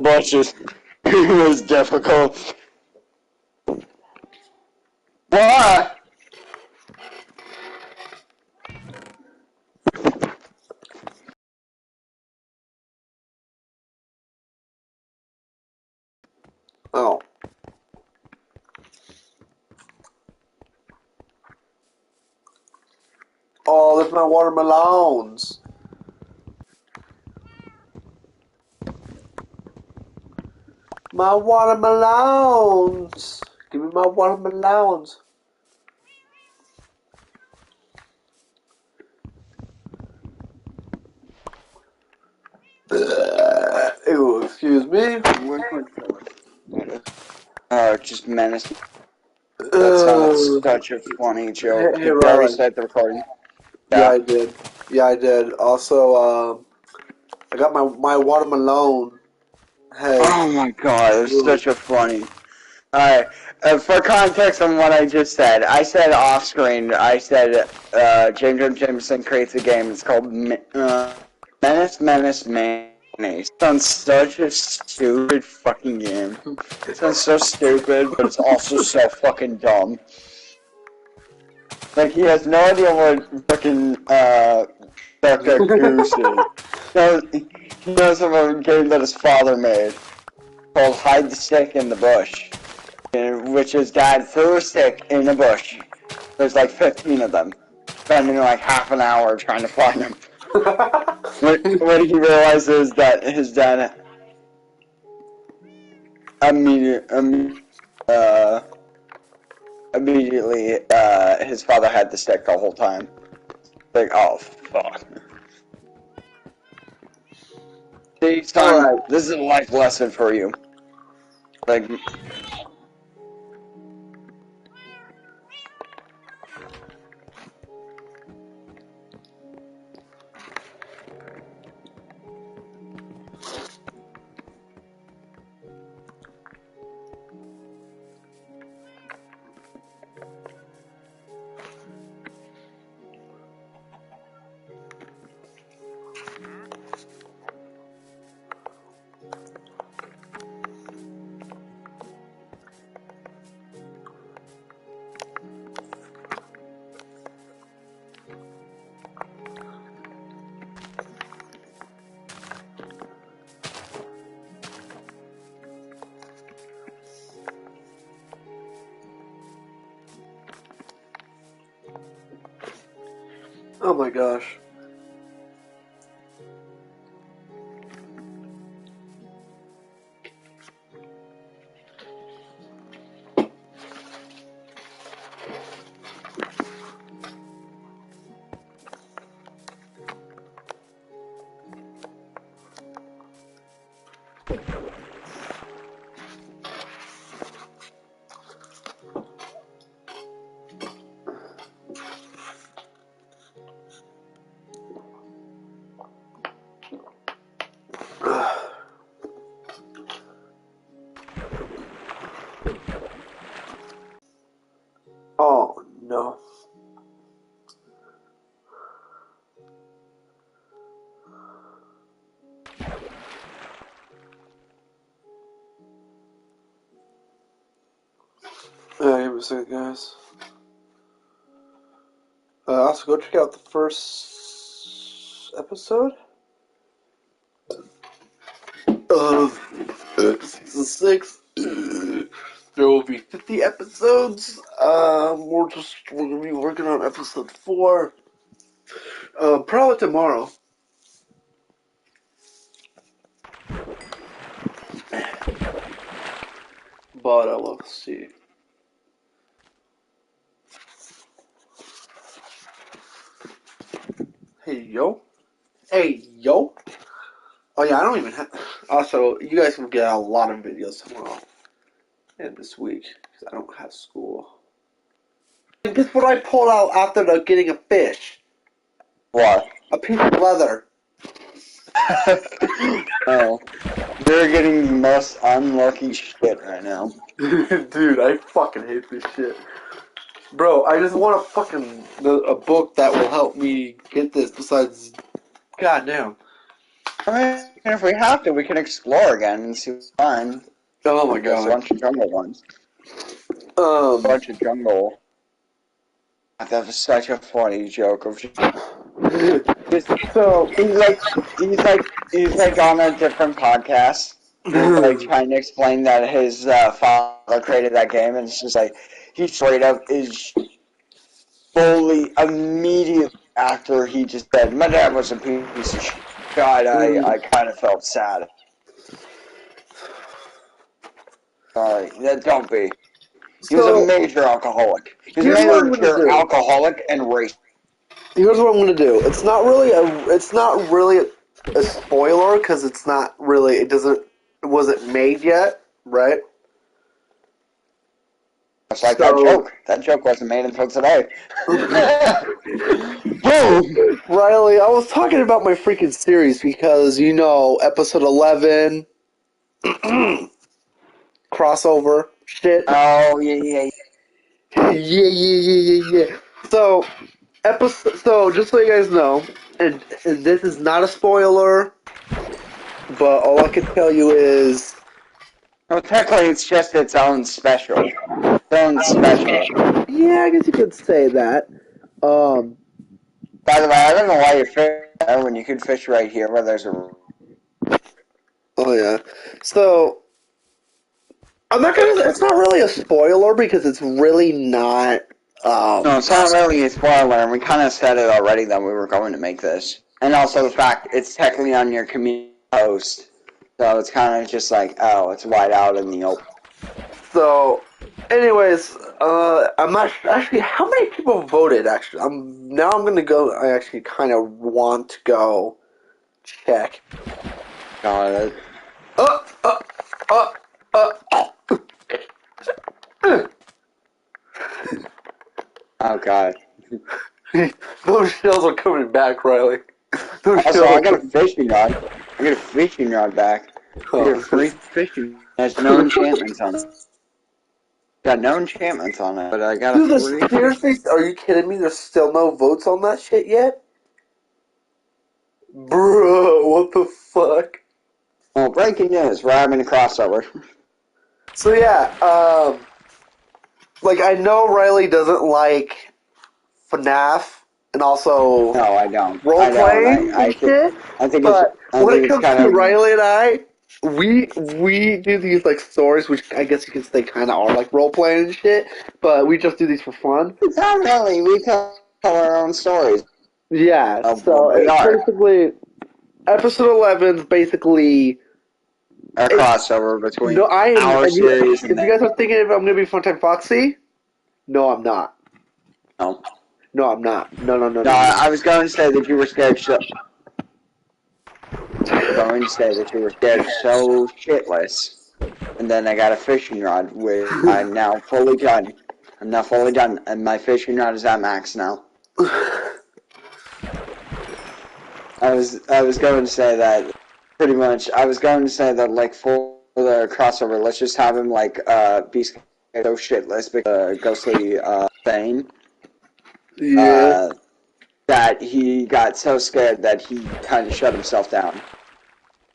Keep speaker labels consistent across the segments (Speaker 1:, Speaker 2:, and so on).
Speaker 1: but just it was difficult. What?
Speaker 2: Oh. Oh, there's my watermelons. My watermelons. Give me my watermelons. Ew, excuse me.
Speaker 1: Where's my phone? Oh, just menace. That sounds such a funny joke.
Speaker 2: Hey,
Speaker 1: Did you already
Speaker 2: Riley.
Speaker 1: start the recording?
Speaker 2: Yeah,
Speaker 1: Yeah.
Speaker 2: I did. Yeah, I did. Also, I got my watermelon head.
Speaker 1: Oh my god, it's
Speaker 2: Ooh.
Speaker 1: such a funny. Alright, for context on what I just said, I said off screen, I said James M. Jameson creates a game, it's called Menace Mayonnaise. It sounds such a stupid fucking game. It sounds so stupid, but it's also so fucking dumb. Like, he has no idea what fucking, Duck Duck Goose is. He knows of a game that his father made called Hide the Stick in the Bush, which his dad threw a stick in a bush. There's like 15 of them, spending like half an hour trying to find them. When he realizes that his dad immediately, his father had the stick the whole time. Like, oh, fuck. See, son,
Speaker 2: Alright.
Speaker 1: this is a life lesson for you. Like,
Speaker 2: Oh my gosh. Oh no. Give me a second, guys. Also, go check out the first episode of season 6. There will be 50 episodes. We're gonna be working on episode 4. Probably tomorrow. But we'll see. Hey yo. Hey yo. Oh yeah, I don't even have. Also, you guys will get a lot of videos tomorrow and this week because I don't have school. And guess what I pulled out after getting a fish?
Speaker 1: what?
Speaker 2: A piece of leather.
Speaker 1: Oh. You're getting the most unlucky shit right now.
Speaker 2: Dude, I fucking hate this shit. Bro, I just want a book that will help me get this besides. Goddamn.
Speaker 1: I mean, if we have to, we can explore again and see what's fun.
Speaker 2: Oh my
Speaker 1: There's a
Speaker 2: god.
Speaker 1: bunch of jungle ones.
Speaker 2: Um.
Speaker 1: Bunch of jungle. That was such a funny joke of
Speaker 2: So.
Speaker 1: he's like on a different podcast. He's like trying to explain that his father created that game, and it's just like he straight up is fully immediately after he just said my dad was a piece of shit. God, I kind of felt sad. Sorry, don't be. He was a
Speaker 2: So
Speaker 1: major alcoholic. He's a
Speaker 2: here's what I'm gonna
Speaker 1: major
Speaker 2: do.
Speaker 1: alcoholic and racist.
Speaker 2: Here's what I'm gonna do. It's not really a spoiler because it's not really. It wasn't made yet, right?
Speaker 1: It's like
Speaker 2: So-
Speaker 1: that joke. That joke wasn't made until today. Boom!
Speaker 2: Riley, I was talking about my freaking series because episode 11 crossover shit.
Speaker 1: Oh yeah.
Speaker 2: Yeah. So just so you guys know, and this is not a spoiler, but all I can tell you is
Speaker 1: Well, technically, it's just its own special. Its own special.
Speaker 2: yeah, I guess you could say that.
Speaker 1: By the way, I don't know why you're fishing there when you could fish right here where there's a.
Speaker 2: Oh yeah. So I'm not gonna. It's not really a spoiler because it's really not.
Speaker 1: No, it's not really a spoiler, and we kind of said it already that we were going to make this. And also the fact it's technically on your community post, so it's kind of just like, oh, it's wide out in the open.
Speaker 2: So, anyways, I'm not actually. How many people voted? Actually, I'm gonna go. I actually kind of want to go check.
Speaker 1: Got it.
Speaker 2: Uh, uh, uh, uh.
Speaker 1: Oh, God.
Speaker 2: Those shells are coming back, Riley. Those
Speaker 1: Also,
Speaker 2: shells
Speaker 1: I
Speaker 2: are
Speaker 1: got a fishing rod. I got a fishing rod back. I got a free fishing rod. There's no enchantments on it. Got no enchantments on it, but I got a
Speaker 2: Dude,
Speaker 1: free.
Speaker 2: seriously? Are you kidding me? There's still no votes on that shit yet? Bro, what the fuck?
Speaker 1: Well, breaking news. We're having a crossover.
Speaker 2: So yeah, like I know Riley doesn't like FNAF and also
Speaker 1: No, I don't.
Speaker 2: role
Speaker 1: I
Speaker 2: playing
Speaker 1: don't. I
Speaker 2: and
Speaker 1: think.
Speaker 2: shit,
Speaker 1: I think
Speaker 2: but
Speaker 1: it's. I
Speaker 2: when
Speaker 1: think
Speaker 2: it
Speaker 1: it's
Speaker 2: comes
Speaker 1: kind
Speaker 2: to
Speaker 1: of.
Speaker 2: Riley and I, we do these like stories, which I guess you could say kind of are like role playing and shit, but we just do these for fun.
Speaker 1: It's not really. We tell our own stories.
Speaker 2: Yeah,
Speaker 1: Of
Speaker 2: so
Speaker 1: what we
Speaker 2: it's
Speaker 1: are.
Speaker 2: basically episode 11 is basically.
Speaker 1: A crossover between
Speaker 2: No, I am.
Speaker 1: our
Speaker 2: And you,
Speaker 1: series
Speaker 2: if
Speaker 1: and
Speaker 2: you guys are thinking if I'm gonna be Funtime Foxy, no, I'm not.
Speaker 1: no.
Speaker 2: No, I'm not. No.
Speaker 1: No, I was going to say that you were scared. Going to say that you were scared so shitless, and then I got a fishing rod, which I'm now fully done. I'm now fully done, and my fishing rod is at max now. I was going to say that pretty much. I was going to say that like for the crossover, let's just have him like be so shitless because ghostly thing.
Speaker 2: Yeah.
Speaker 1: That he got so scared that he kind of shut himself down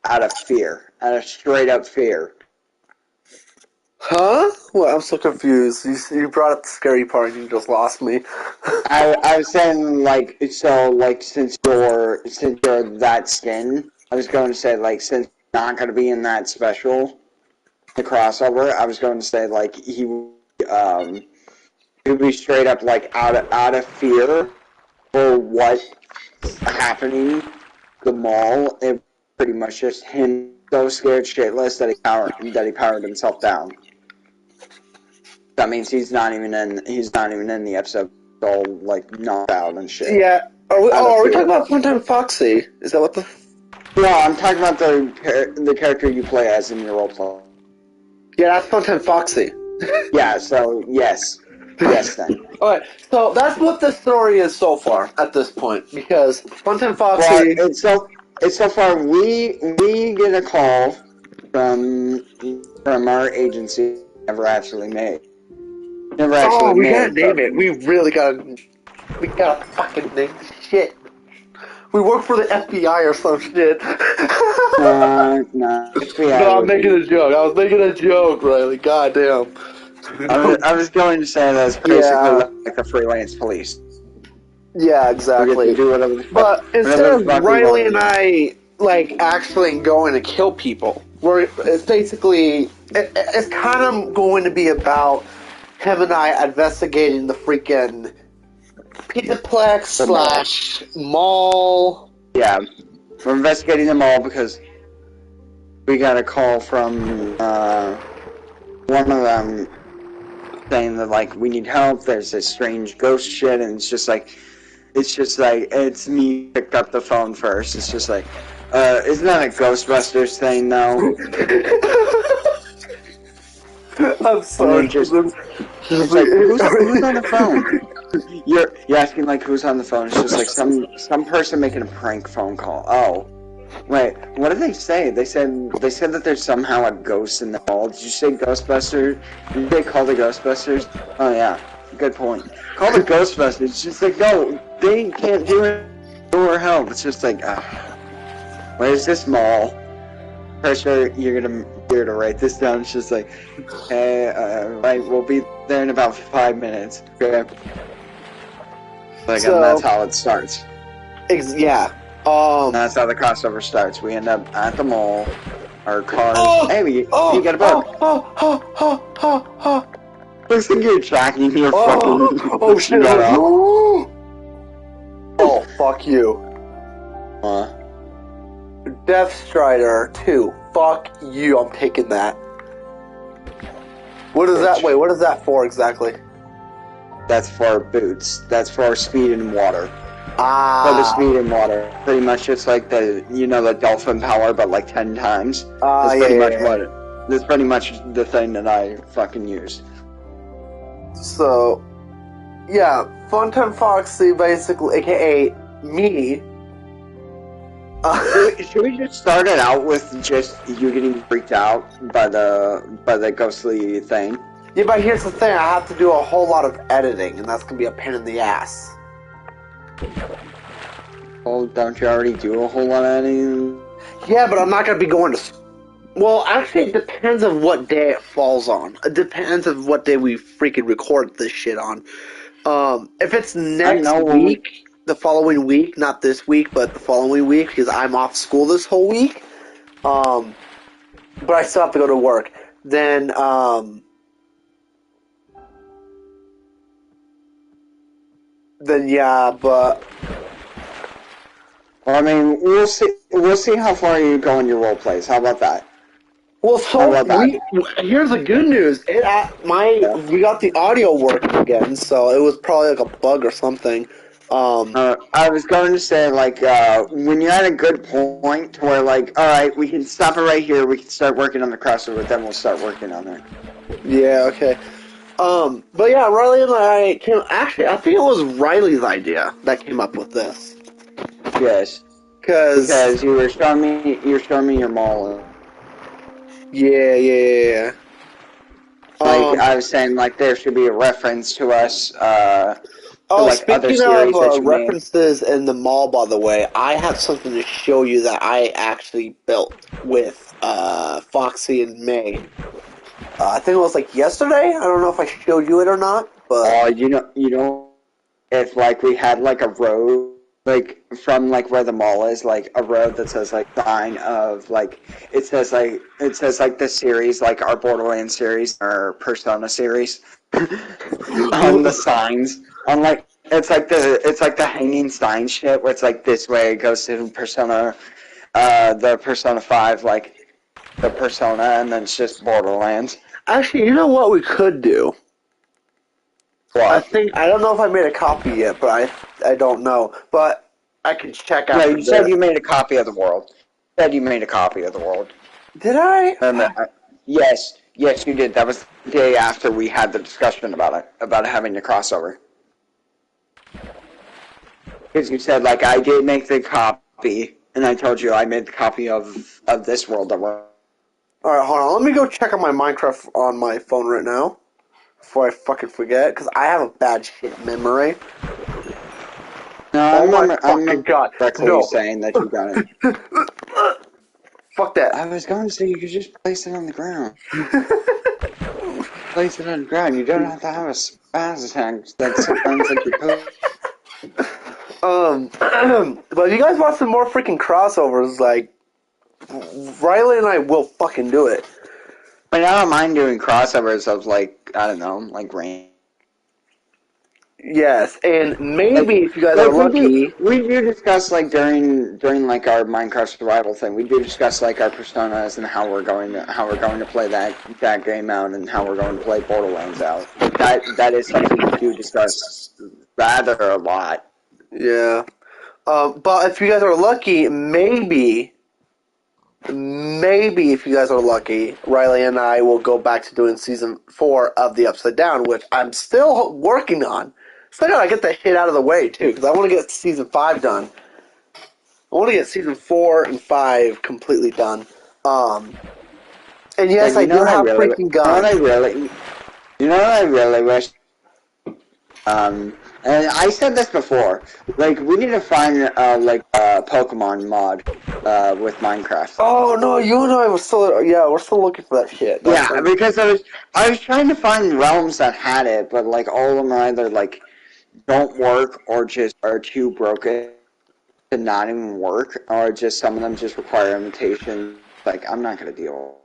Speaker 1: out of fear, out of straight up fear.
Speaker 2: Huh? Well, I'm so confused. You brought up the scary part and you just lost me.
Speaker 1: I was saying like so like since you're that skin, I was going to say like since you're not going to be in that special, the crossover, I was going to say like he would be straight up like out of fear for what's happening the mall. It pretty much just him so scared shitless that he powered himself down. That means he's not even in the episode, all like knocked out and shit.
Speaker 2: Yeah. Are we
Speaker 1: Out of
Speaker 2: talking
Speaker 1: fear.
Speaker 2: about Funtime Foxy? Is that what the?
Speaker 1: No, I'm talking about the character you play as in your roleplay.
Speaker 2: Yeah, that's Funtime Foxy.
Speaker 1: Yeah, so yes then.
Speaker 2: Alright, so that's what the story is so far at this point because Funtime
Speaker 1: Well,
Speaker 2: Foxy.
Speaker 1: it's so far we get a call from our agency never actually made. Never actually
Speaker 2: Oh, we
Speaker 1: made.
Speaker 2: gotta name it. We really gotta. We gotta fucking name this shit. We work for the FBI or some shit.
Speaker 1: No, it's
Speaker 2: No, I'm making
Speaker 1: reality.
Speaker 2: a joke. I was making a joke, Riley. Goddamn.
Speaker 1: I was going to say that's basically
Speaker 2: Yeah.
Speaker 1: like the freelance police.
Speaker 2: Yeah,
Speaker 1: We get to
Speaker 2: exactly.
Speaker 1: do
Speaker 2: But instead
Speaker 1: whatever the
Speaker 2: of
Speaker 1: fuck we
Speaker 2: Riley and
Speaker 1: want.
Speaker 2: I like actually going to kill people, it's basically it's kind of going to be about him and I investigating the freaking Pizzaplex
Speaker 1: The mall.
Speaker 2: slash mall.
Speaker 1: Yeah, we're investigating them all because we got a call from one of them saying that like we need help. There's this strange ghost shit, and it's me picked up the phone first. It's just like, isn't that a Ghostbusters thing though?
Speaker 2: I'm sorry.
Speaker 1: It's like who's on the phone? You're asking like who's on the phone. It's just like some person making a prank phone call. Oh. Wait, what did they say? They said that there's somehow a ghost in the mall. Did you say Ghostbusters? Did they call the Ghostbusters? Oh yeah, good point. Call the Ghostbusters. It's just like no, they can't do it or help. It's just like, where's this mall? Pretty sure you're to write this down. It's just like, hey, right, we'll be there in about 5 minutes. Okay. Like, and that's how it starts.
Speaker 2: Yeah.
Speaker 1: That's how the crossover starts. We end up at the mall. Our cars. Hey, you get a book. Looks like you're tracking your fucking.
Speaker 2: Oh shit! Oh fuck you. Death Strider 2. Fuck you. I'm taking that. What is that? Wait, what is that for exactly?
Speaker 1: That's for boots. That's for speed in water.
Speaker 2: Ah.
Speaker 1: For the speed in water. Pretty much it's like the dolphin power, but like 10 times. That's pretty much the thing that I fucking use.
Speaker 2: So, yeah, Funtime Foxy, basically, aka me.
Speaker 1: Should we just start it out with just you getting freaked out by the ghostly thing?
Speaker 2: Yeah, but here's the thing, I have to do a whole lot of editing, and that's gonna be a pain in the ass.
Speaker 1: Well, don't you already do a whole lot of editing?
Speaker 2: Yeah, but I'm not gonna be going to... Well, actually, it depends on what day it falls on. It depends on what day we freaking record this shit on. If it's next week, the following week, not this week, but the following week, because I'm off school this whole week, but I still have to go to work, then yeah, but...
Speaker 1: Well, I mean, we'll see how far you go in your role plays. How about that?
Speaker 2: Well, here's the good news. We got the audio working again, so it was probably like a bug or something.
Speaker 1: I was going to say, like, when you're at a good point to where, like, all right, we can stop it right here. We can start working on the crossover, then we'll start working on it.
Speaker 2: Yeah. Okay. But yeah, Riley and I actually, I think it was Riley's idea that came up with this.
Speaker 1: Yes. Because you were showing me your mall.
Speaker 2: Yeah.
Speaker 1: Like, I was saying, like, there should be a reference to us,
Speaker 2: speaking of references in the mall, by the way, I have something to show you that I actually built with Foxy and May. I think it was like yesterday. I don't know if I showed you it or not, but
Speaker 1: you know, if like we had like a road, like from like where the mall is, like a road that says like sign of like it says like the series, like our Borderlands series, our Persona series, on the signs, on like it's like the hanging sign shit where it's like this way it goes to Persona, the Persona 5, like the Persona, and then it's just Borderlands.
Speaker 2: Actually, you know what we could do?
Speaker 1: What?
Speaker 2: I don't know if I made a copy yet, but I don't know. But I can check out.
Speaker 1: No, you said you made a copy of the world. You said you made a copy of the world.
Speaker 2: Did I?
Speaker 1: Yes, you did. That was the day after we had the discussion about having the crossover. Because you said, like, I did make the copy, and I told you I made the copy of this world that we're...
Speaker 2: Alright, hold on. Let me go check on my Minecraft on my phone right now. Before I fucking forget, because I have a bad shit memory.
Speaker 1: No,
Speaker 2: my fucking God.
Speaker 1: Correctly saying that you got it.
Speaker 2: Fuck that.
Speaker 1: I was going to say you could just place it on the ground. Place it on the ground. You don't have to have a spaz attack that sounds like you're pooping.
Speaker 2: But if you guys want some more freaking crossovers, like, Riley and I will fucking do it.
Speaker 1: I mean, I don't mind doing crossovers of, like, I don't know, like rain.
Speaker 2: Yes, and maybe if you guys
Speaker 1: Like,
Speaker 2: are lucky...
Speaker 1: we do discuss, like, during like, our Minecraft survival thing, we do discuss, like, our personas and how we're going to play that game out and how we're going to play Borderlands out. Like, that is something we do discuss rather a lot.
Speaker 2: Yeah. But if you guys are lucky, maybe if you guys are lucky, Riley and I will go back to doing season 4 of The Upside Down, which I'm still working on. So I gotta get that hit out of the way, too, because I want to get season 5 done. I want to get season 4 and 5 completely done. And yes, I do have freaking guns.
Speaker 1: You know what I really wish? And I said this before. Like, we need to find like a Pokemon mod with Minecraft.
Speaker 2: Oh no, you and I were still we're still looking for that shit.
Speaker 1: Yeah, because I was trying to find realms that had it, but like all of them are either like don't work or just are too broken to not even work, or just some of them just require imitation. Like, I'm not gonna deal.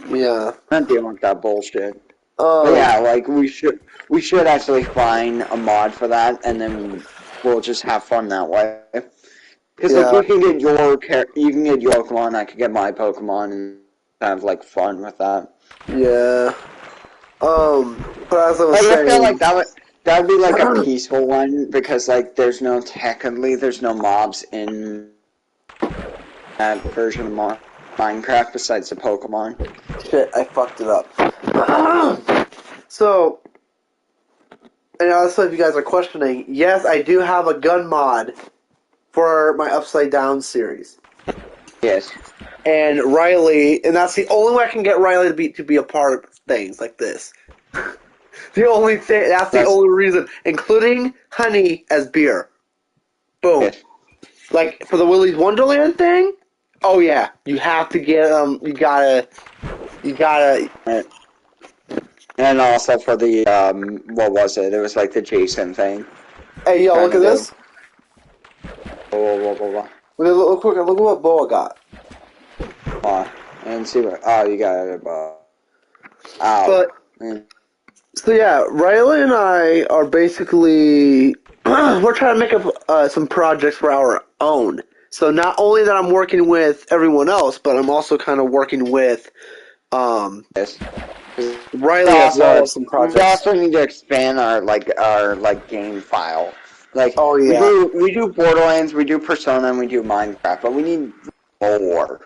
Speaker 2: Yeah,
Speaker 1: I'm not dealing with that bullshit. But yeah, like we should actually find a mod for that, and then we'll just have fun that way. Because like you can get your Pokemon, I could get my Pokemon, and have like fun with that.
Speaker 2: Yeah. But as I was saying,
Speaker 1: I feel like that would be like a peaceful one, because like there's no mobs in that version of Minecraft besides the Pokemon.
Speaker 2: Shit, I fucked it up. So, and also if you guys are questioning, yes, I do have a gun mod for my Upside Down series.
Speaker 1: Yes.
Speaker 2: And Riley, and that's the only way I can get Riley to be a part of things like this. The only reason, including honey as beer. Boom.
Speaker 1: Yes.
Speaker 2: Like for the Willy's Wonderland thing. Oh yeah, you have to get You gotta.
Speaker 1: Right. And also for the what was it? It was like the Jason thing.
Speaker 2: Hey yo, look at this.
Speaker 1: Blah, blah, blah.
Speaker 2: Look quick. Look at what Boa got.
Speaker 1: And see what. Oh, you got it.
Speaker 2: But. So yeah, Riley and I are basically we're trying to make up some projects for our own. So not only that I'm working with everyone else, but I'm also kind of working with
Speaker 1: yes.
Speaker 2: Riley as well as some projects.
Speaker 1: We also need to expand our game file. Like,
Speaker 2: oh yeah,
Speaker 1: we do Borderlands, we do Persona, and we do Minecraft, but we need more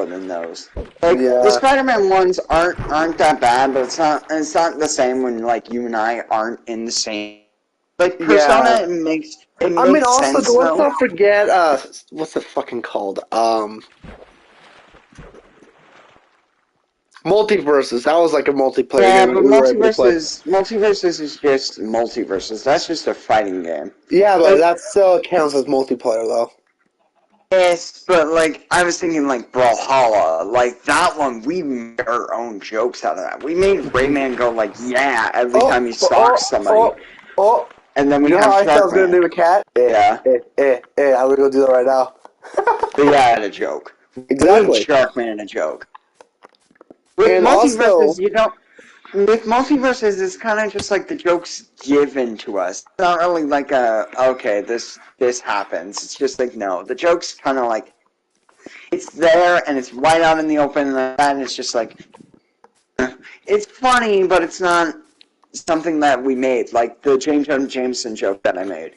Speaker 1: than those. Like the Spider-Man ones aren't that bad, but it's not the same when like you and I aren't in the same. Like Persona, it makes sense.
Speaker 2: Let's not forget what's it fucking called? Multiverses. That was like a multiplayer game.
Speaker 1: But Multiverses is just Multiverses. That's just a fighting game.
Speaker 2: Yeah, but that still counts as multiplayer though.
Speaker 1: Yes, but like I was thinking like Brawlhalla, like that one we made our own jokes out of that. We made Rayman go like yeah every time he stalks somebody. And then we
Speaker 2: know how I thought I was gonna name a cat?
Speaker 1: Yeah.
Speaker 2: I'm gonna go do that right now.
Speaker 1: But yeah, a joke.
Speaker 2: Exactly.
Speaker 1: Sharkman a joke. With multiverses, with multiverses, it's kind of just like the joke's given to us. It's not really like okay, this happens. It's just like, no. The joke's kind of like, it's there, and it's right out in the open, and it's just like, it's funny, but it's not something that we made. Like the James M. Jameson joke that I made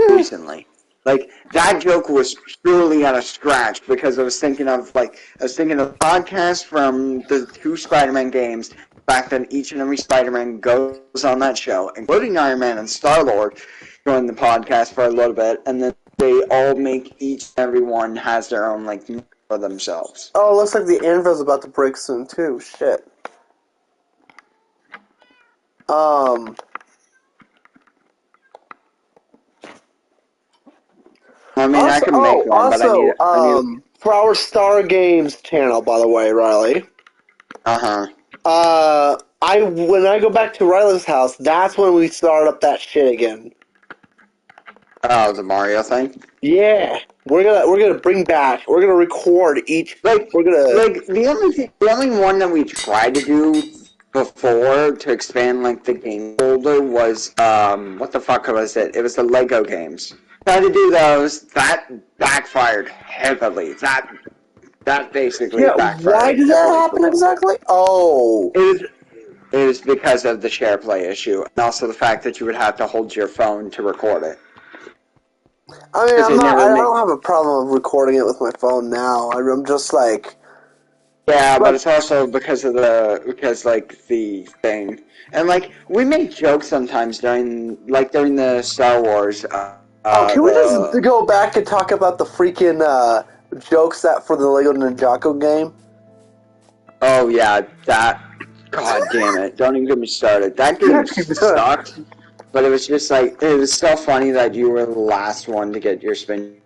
Speaker 1: recently. Like, that joke was truly at a scratch, because I was thinking of podcasts from the 2 Spider-Man games, the fact that each and every Spider-Man goes on that show, including Iron Man and Star-Lord, join the podcast for a little bit, and then they all make each and every one has their own, like, for themselves.
Speaker 2: Oh, looks like the anvil's about to break soon, too. Shit.
Speaker 1: I mean, I can make one, but I need
Speaker 2: for our Star Games channel, by the way, Riley.
Speaker 1: Uh-huh.
Speaker 2: When I go back to Riley's house, that's when we start up that shit again.
Speaker 1: Oh, the Mario thing?
Speaker 2: Yeah, we're gonna bring back. We're gonna record each.
Speaker 1: Like,
Speaker 2: We're gonna.
Speaker 1: like the only one that we tried to do before to expand like the game folder was what the fuck was it? It was the Lego games. Tried to do those. That backfired heavily. That basically backfired.
Speaker 2: Why did that happen exactly? Oh.
Speaker 1: It was because of the share play issue, and also the fact that you would have to hold your phone to record it.
Speaker 2: I mean, I don't have a problem recording it with my phone now. I'm just like.
Speaker 1: Yeah, but it's also because the thing, and like we make jokes sometimes during the Star Wars.
Speaker 2: Can we just go back and talk about the freaking jokes for the Lego Ninjago game?
Speaker 1: Oh yeah, that. God damn it! Don't even get me started. That game sucked, but it was just like it was so funny that you were the last one to get your spin.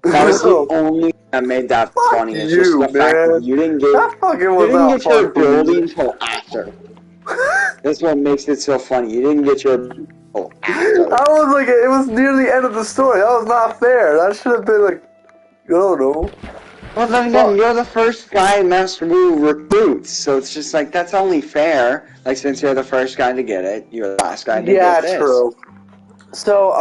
Speaker 1: That was the only thing that made that funny. It's just the fact that you didn't get your ability until after. That's what makes it so funny. You didn't get your ability until after.
Speaker 2: It was near the end of the story. That was not fair. That should have been like, I don't know.
Speaker 1: Well, then again, you're the first guy Master Wu recruits, so it's just like, that's only fair. Like, since you're the first guy to get it, you're the last guy to get this.
Speaker 2: Yeah, true. So,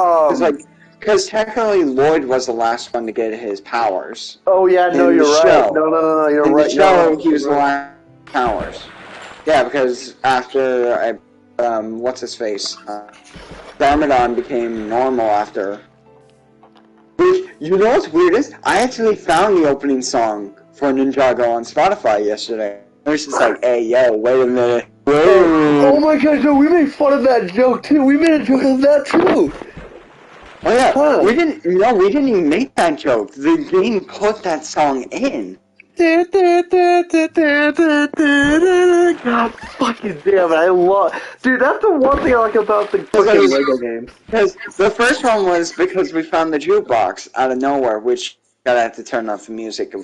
Speaker 1: because technically Lloyd was the last one to get his powers.
Speaker 2: Oh, yeah, no, you're right. No, you're right.
Speaker 1: In the show, he was the last powers. Yeah, because after, what's-his-face, Garmadon became normal after... You know what's weirdest? I actually found the opening song for Ninjago on Spotify yesterday. It was just like, hey, yo, wait a minute.
Speaker 2: Oh my gosh, no, we made fun of that joke, too. We made a joke of that, too.
Speaker 1: Oh, yeah. We didn't even make that joke. The game put that song in.
Speaker 2: God fucking damn it, Dude, that's the one thing I like about the fucking Lego games.
Speaker 1: Because the first one was because we found the jukebox out of nowhere, which gotta have to turn off the music.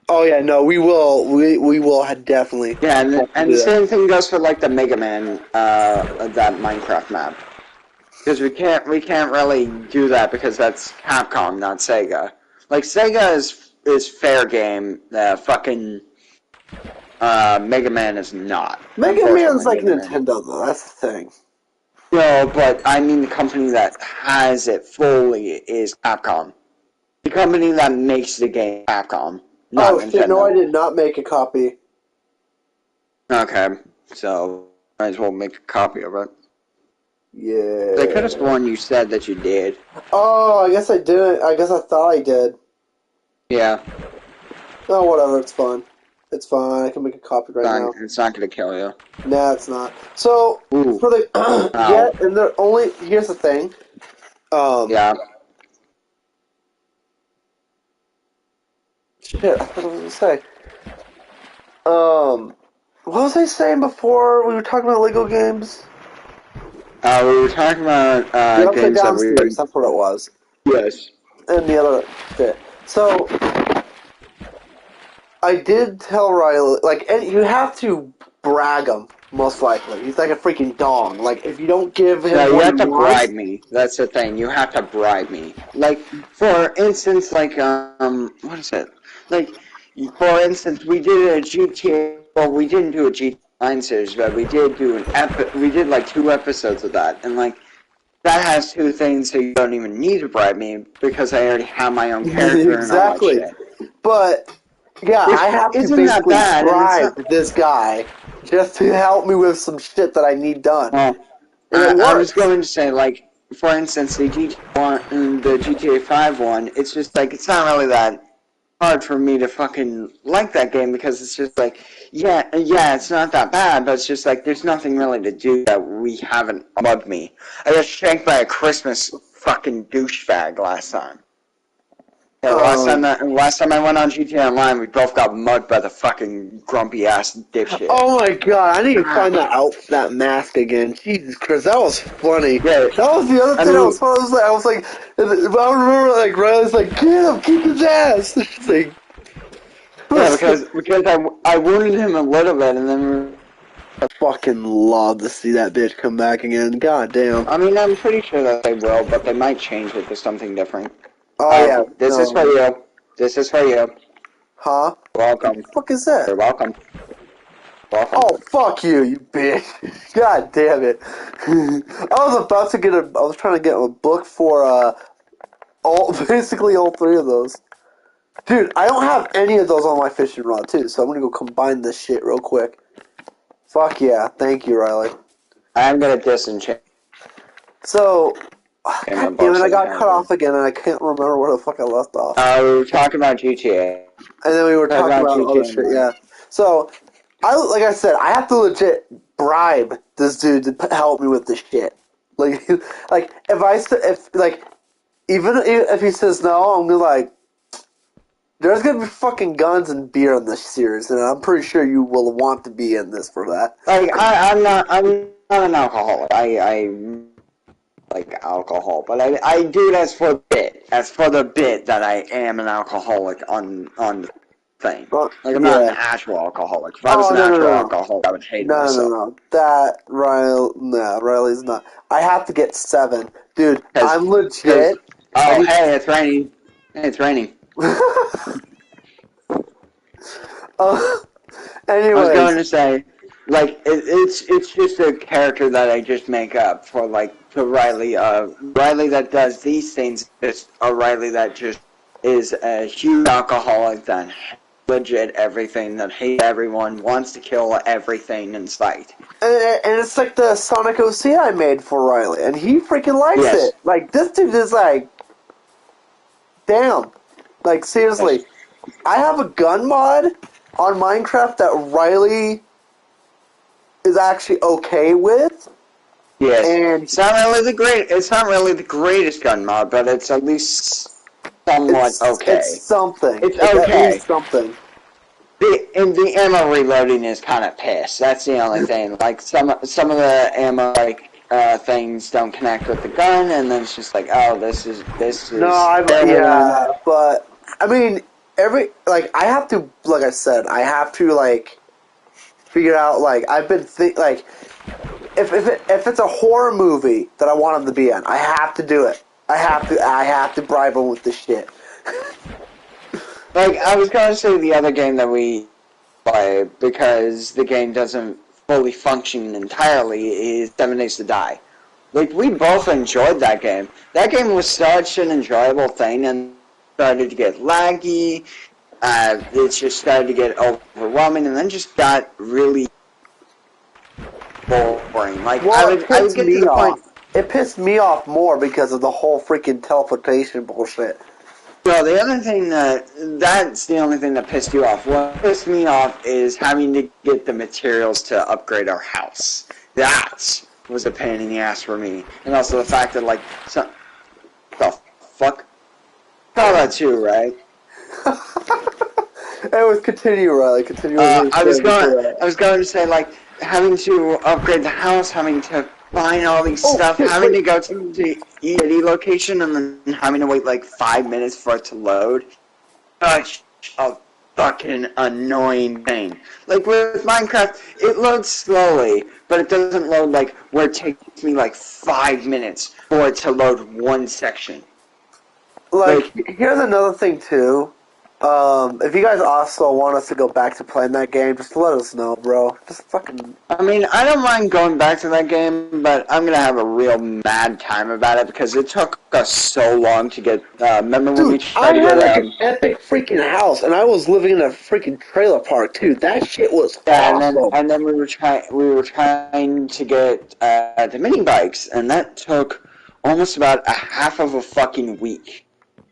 Speaker 2: Oh yeah, no, we will definitely.
Speaker 1: Yeah, and the same thing goes for like the Mega Man, that Minecraft map. Because we can't really do that because that's Capcom, not Sega. Like Sega is fair game. Fucking Mega Man is not.
Speaker 2: Mega Man's like Nintendo though. That's the thing.
Speaker 1: No, but I mean the company that has it fully is Capcom. The company that makes the game, Capcom, not Nintendo.
Speaker 2: Shit, no, I did not make a copy.
Speaker 1: Okay, so might as well make a copy of it.
Speaker 2: Yeah.
Speaker 1: They could have sworn you said that you did.
Speaker 2: Oh, I guess I didn't. I guess I thought I did.
Speaker 1: Yeah.
Speaker 2: Oh, whatever. It's fine. It's fine. I can make a copy now.
Speaker 1: It's not going to kill you.
Speaker 2: Nah, it's not. So, for the... and they're only... Here's the thing.
Speaker 1: Yeah.
Speaker 2: Shit, I thought I was going to say. What was I saying before we were talking about Lego games?
Speaker 1: We were talking about games that we...
Speaker 2: That's what it was.
Speaker 1: Yes.
Speaker 2: And the other bit. So, I did tell Riley, and you have to brag him, most likely. He's like a freaking dog. Like, if you don't give him
Speaker 1: you have to bribe me. That's the thing. You have to bribe me. Like, for instance, what is it? Like, for instance, we did a GTA, well, we didn't do a GTA 9 series, but we did do we did like 2 episodes of that, and like, that has 2 things, so you don't even need to bribe me, because I already have my own character
Speaker 2: exactly.
Speaker 1: and all that shit.
Speaker 2: But, yeah, I have to basically bribe this guy just to help me with some shit that I need done.
Speaker 1: Well, I was going to say, like, for instance, the GTA 5 one, it's just like, it's not really that hard for me to fucking like that game, because it's just like, yeah, it's not that bad, but it's just like, there's nothing really to do that we haven't mugged me. I got shanked by a Christmas fucking douchebag last time. Yeah, last time I went on GTA Online, we both got mugged by the fucking grumpy ass dipshit.
Speaker 2: Oh my god, I need to find that mask again. Jesus Christ, that was funny.
Speaker 1: Yeah,
Speaker 2: That was the other thing that was funny. I was like, I remember like Riley's like, get him, kick his ass. It's like,
Speaker 1: yeah, because I wounded him a little bit, and then
Speaker 2: I fucking love to see that bitch come back again. God damn.
Speaker 1: I mean, I'm pretty sure that they will, but they might change it to something different.
Speaker 2: Oh yeah.
Speaker 1: This is for you. This is for you.
Speaker 2: Huh?
Speaker 1: Welcome.
Speaker 2: What the fuck is that?
Speaker 1: You're welcome. Welcome.
Speaker 2: Oh, fuck you, you bitch. God damn it. I was trying to get a book for, basically all three of those. Dude, I don't have any of those on my fishing rod, too, so I'm gonna go combine this shit real quick. Fuck yeah. Thank you, Riley.
Speaker 1: I'm gonna disenchant.
Speaker 2: So, God damn it, I got cut off again, and I can't remember where the fuck I left off.
Speaker 1: We were talking about GTA.
Speaker 2: And then we were talking about other shit, yeah. So, like I said, I have to legit bribe this dude to help me with this shit. Like even if he says no, I'm gonna like, there's gonna be fucking guns and beer in this series, and I'm pretty sure you will want to be in this for that.
Speaker 1: Like I'm not an alcoholic. I like alcohol, but I do it as for the bit that I am an alcoholic on the thing. Like I'm not an actual alcoholic. If I was an actual alcoholic, I would hate myself.
Speaker 2: No. Riley's not. I have to get 7. Dude, I'm legit.
Speaker 1: Oh, hey, it's raining. Hey, it's raining.
Speaker 2: Anyways.
Speaker 1: I was going to say, like, it's just a character that I just make up for, like, to Riley. Riley that does these things is a Riley that just is a huge alcoholic that legit everything, that hates everyone, wants to kill everything in sight.
Speaker 2: And it's like the Sonic OC I made for Riley, and he freaking likes it. Like, this dude is like, damn. Like, seriously. I have a gun mod on Minecraft that Riley is actually okay with.
Speaker 1: Yes.
Speaker 2: And
Speaker 1: it's not really the greatest gun mod, but it's at least somewhat okay.
Speaker 2: It's something.
Speaker 1: It's okay.
Speaker 2: At least something.
Speaker 1: The ammo reloading is kind of piss. That's the only thing. Like some of the ammo things don't connect with the gun, and then it's just like, oh, this is.
Speaker 2: No, but I mean, I have to, like I said, I have to like figure out, like, I've been like, if it's a horror movie that I want him to be in, I have to do it. I have to bribe him with this shit.
Speaker 1: Like, I was going to say the other game that we play, because the game doesn't fully function entirely, is 7 Days to Die. Like, we both enjoyed that game. That game was such an enjoyable thing, and started to get laggy, it just started to get overwhelming, and then just got really boring. Like,
Speaker 2: well,
Speaker 1: I would get to the point...
Speaker 2: It pissed me off more because of the whole freaking teleportation bullshit.
Speaker 1: Well, the other thing that's the only thing that pissed you off. What pissed me off is having to get the materials to upgrade our house. That was a pain in the ass for me. And also the fact that, like, the fuck? Saw that too, right?
Speaker 2: Continue, Riley. Continue.
Speaker 1: I was going to say, like, having to upgrade the house, having to find all these stuff, having to go to the E location, and then having to wait like 5 minutes for it to load. Such a fucking annoying thing. Like with Minecraft, it loads slowly, but it doesn't load like where it takes me like 5 minutes for it to load one section.
Speaker 2: Like here's another thing too. If you guys also want us to go back to playing that game, just let us know, bro. Just fucking... I
Speaker 1: mean, I don't mind going back to that game, but I'm gonna have a real mad time about it because it took us so long to get, remember when we tried to get...
Speaker 2: I had like an epic freaking house, and I was living in a freaking trailer park, too. That shit was awesome.
Speaker 1: And then we were trying to get, the mini bikes, and that took almost about a half of a fucking week.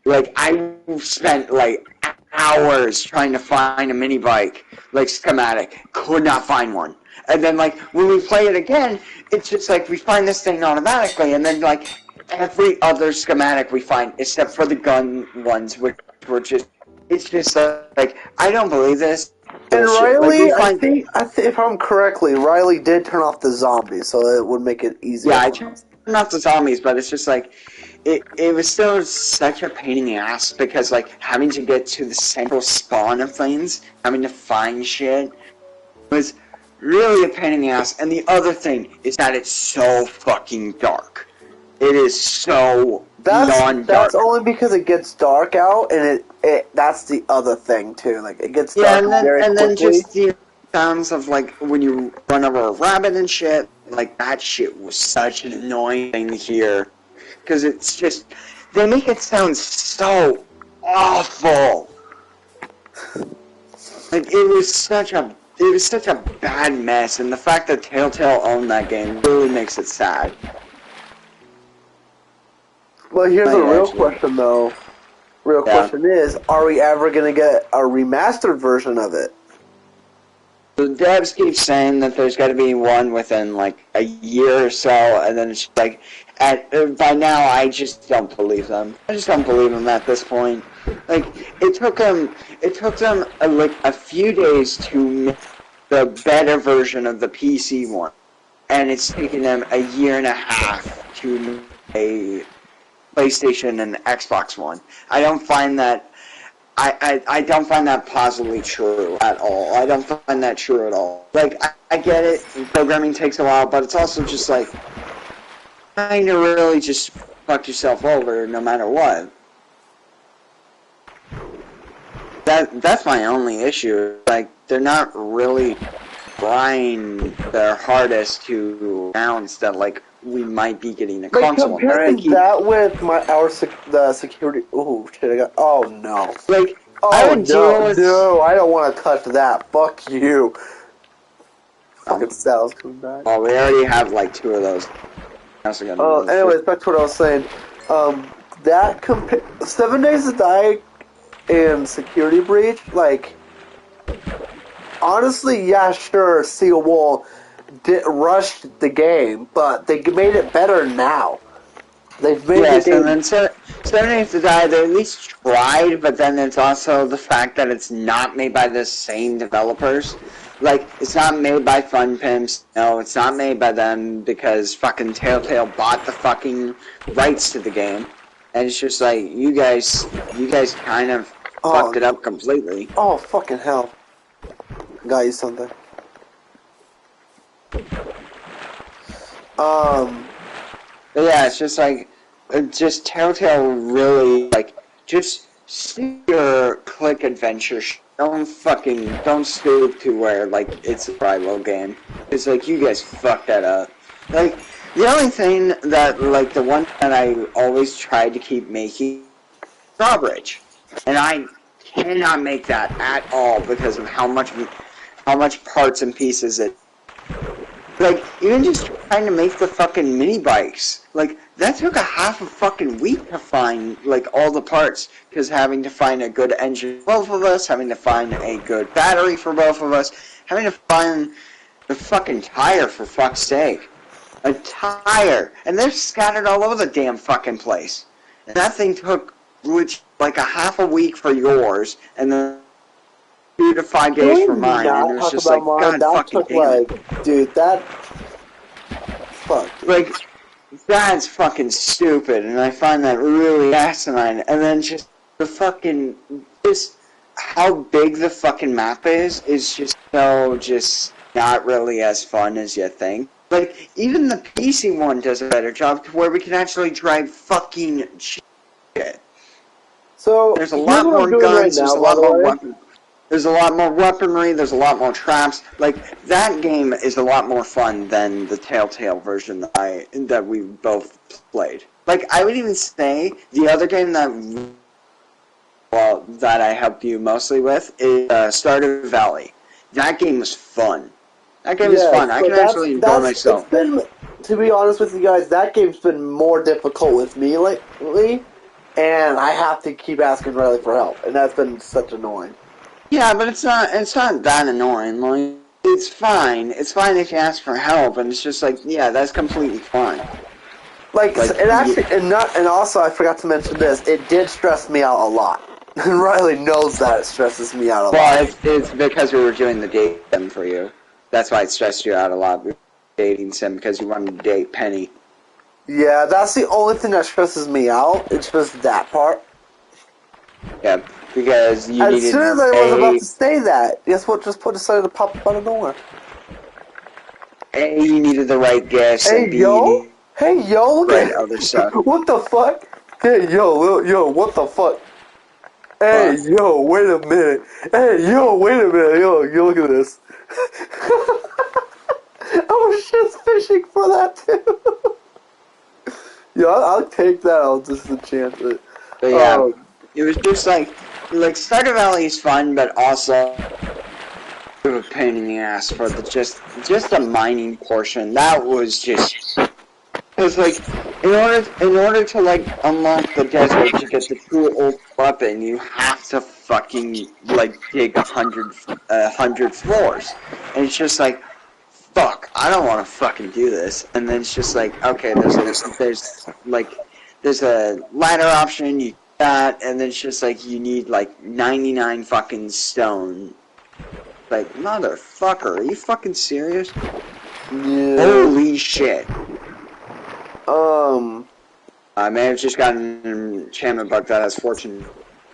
Speaker 1: Like, I spent, like, hours trying to find a mini bike, like, schematic. Could not find one. And then, like, when we play it again, it's just like, we find this thing automatically, and then, like, every other schematic we find, except for the gun ones, which were just, it's just like, I don't believe this.
Speaker 2: And
Speaker 1: Bullshit.
Speaker 2: Riley,
Speaker 1: Like,
Speaker 2: I think if I'm correctly, Riley did turn off the zombies, so it would make it easier.
Speaker 1: Yeah, I turned off the zombies, but it's just like, it was still such a pain in the ass because, like, having to get to the central spawn of things, having to find shit, was really a pain in the ass. And the other thing is that it's so fucking dark. It is so beyond dark.
Speaker 2: That's only because it gets dark out, and that's the other thing too. Like it gets dark very quickly.
Speaker 1: Then just the sounds of like when you run over a rabbit and shit. Like that shit was such an annoying thing to hear, because it's just they make it sound so awful. Like it was such a bad mess, and the fact that Telltale owned that game really makes it sad.
Speaker 2: Well, here's a real question, though. Real question is, are we ever going to get a remastered version of it?
Speaker 1: The devs keep saying that there's got to be one within, like, a year or so, and then it's like, by now, I just don't believe them. I just don't believe them at this point. Like, it took them like, a few days to make the better version of the PC one, and it's taken them a year and a half to make a PlayStation and Xbox One. I don't find that I don't find that plausibly true at all. I don't find that true at all. Like I get it, programming takes a while, but it's also just like trying to really just fuck yourself over no matter what. That's my only issue. Like they're not really trying their hardest to announce that like we might be getting a console.
Speaker 2: Comparing that with the security. Oh shit! Oh no!
Speaker 1: Like
Speaker 2: I don't want to touch that. Fuck you. Fucking Sal's coming back.
Speaker 1: Oh, we already have like 2 of those.
Speaker 2: Anyways, back to what I was saying. 7 Days to Die and Security Breach, like, honestly, yeah, sure, Seal Wall rushed the game, but they made it better now. They've made
Speaker 1: and then 7 Days to Die, they at least tried, but then it's also the fact that it's not made by the same developers. Like, it's not made by Fun Pimps. No, it's not made by them because fucking Telltale bought the fucking rights to the game. And it's just like, you guys kind of fucked it up completely.
Speaker 2: Oh, fucking hell. Got you something.
Speaker 1: Yeah, it's just like, just Telltale really, like, just stick your click adventure. Don't stoop to where, like, it's a survival game. It's like, you guys fucked that up. Like, the only thing that, like, the one that I always tried to keep making, Drawbridge. And I cannot make that at all because of how much parts and pieces it. Like, even just trying to make the fucking mini bikes, like, that took a half a fucking week to find, like, all the parts, because having to find a good engine for both of us, having to find a good battery for both of us, having to find the fucking tire, for fuck's sake. A tire! And they're scattered all over the damn fucking place. And that thing took, like, a half a week for yours, and then 2 to 5 days for mine, and it was just like, God fucking damn it.
Speaker 2: Dude, that... Fuck.
Speaker 1: Like, that's fucking stupid, and I find that really asinine. And then just the fucking... Just how big the fucking map is just so just not really as fun as you think. Like, even the PC one does a better job to where we can actually drive fucking shit.
Speaker 2: So,
Speaker 1: there's a lot more guns, there's a lot more weapons. There's a lot more weaponry, there's a lot more traps. Like, that game is a lot more fun than the Telltale version that we both played. Like, I would even say the other game that I helped you mostly with is Stardew Valley. That game was fun. That game is fun. I can actually enjoy myself.
Speaker 2: To be honest with you guys, that game's been more difficult with me lately, and I have to keep asking Riley for help, and that's been such annoying.
Speaker 1: Yeah, but it's not that annoying. Like, it's fine. It's fine if you ask for help, and it's just like, yeah, that's completely fine.
Speaker 2: Like it actually, and also I forgot to mention this. It did stress me out a lot. And Riley knows that it stresses me out a lot.
Speaker 1: Well, it's because we were doing the date sim for you. That's why it stressed you out a lot. Dating sim because you wanted to date Penny.
Speaker 2: Yeah, that's the only thing that stresses me out. It's just that part.
Speaker 1: Yeah, because you
Speaker 2: As
Speaker 1: needed
Speaker 2: soon as I was about to say that, guess what just decided to pop up out of nowhere?
Speaker 1: A, you needed the right gifts,
Speaker 2: Hey,
Speaker 1: and B,
Speaker 2: yo?
Speaker 1: you needed
Speaker 2: Hey, yo, look
Speaker 1: right
Speaker 2: at
Speaker 1: other stuff.
Speaker 2: What the fuck? Hey, yo, what the fuck? Hey, yo, wait a minute. Hey, yo, wait a minute. Yo, look at this. I was just fishing for that, too. Yo, I'll take that. I'll just enchant it.
Speaker 1: But yeah, it was just like Stardew Valley is fun, but also a pain in the ass for the just the mining portion. That was just because like in order to like unlock the desert to get the cool old weapon, you have to fucking like dig 100 floors, and it's just like fuck, I don't want to fucking do this. And then it's just like okay, there's a ladder option, you that, and then it's just like you need like 99 fucking stone. Like, motherfucker, are you fucking serious?
Speaker 2: Yeah.
Speaker 1: Holy shit.
Speaker 2: I
Speaker 1: I may have just gotten an enchantment bug that has fortune.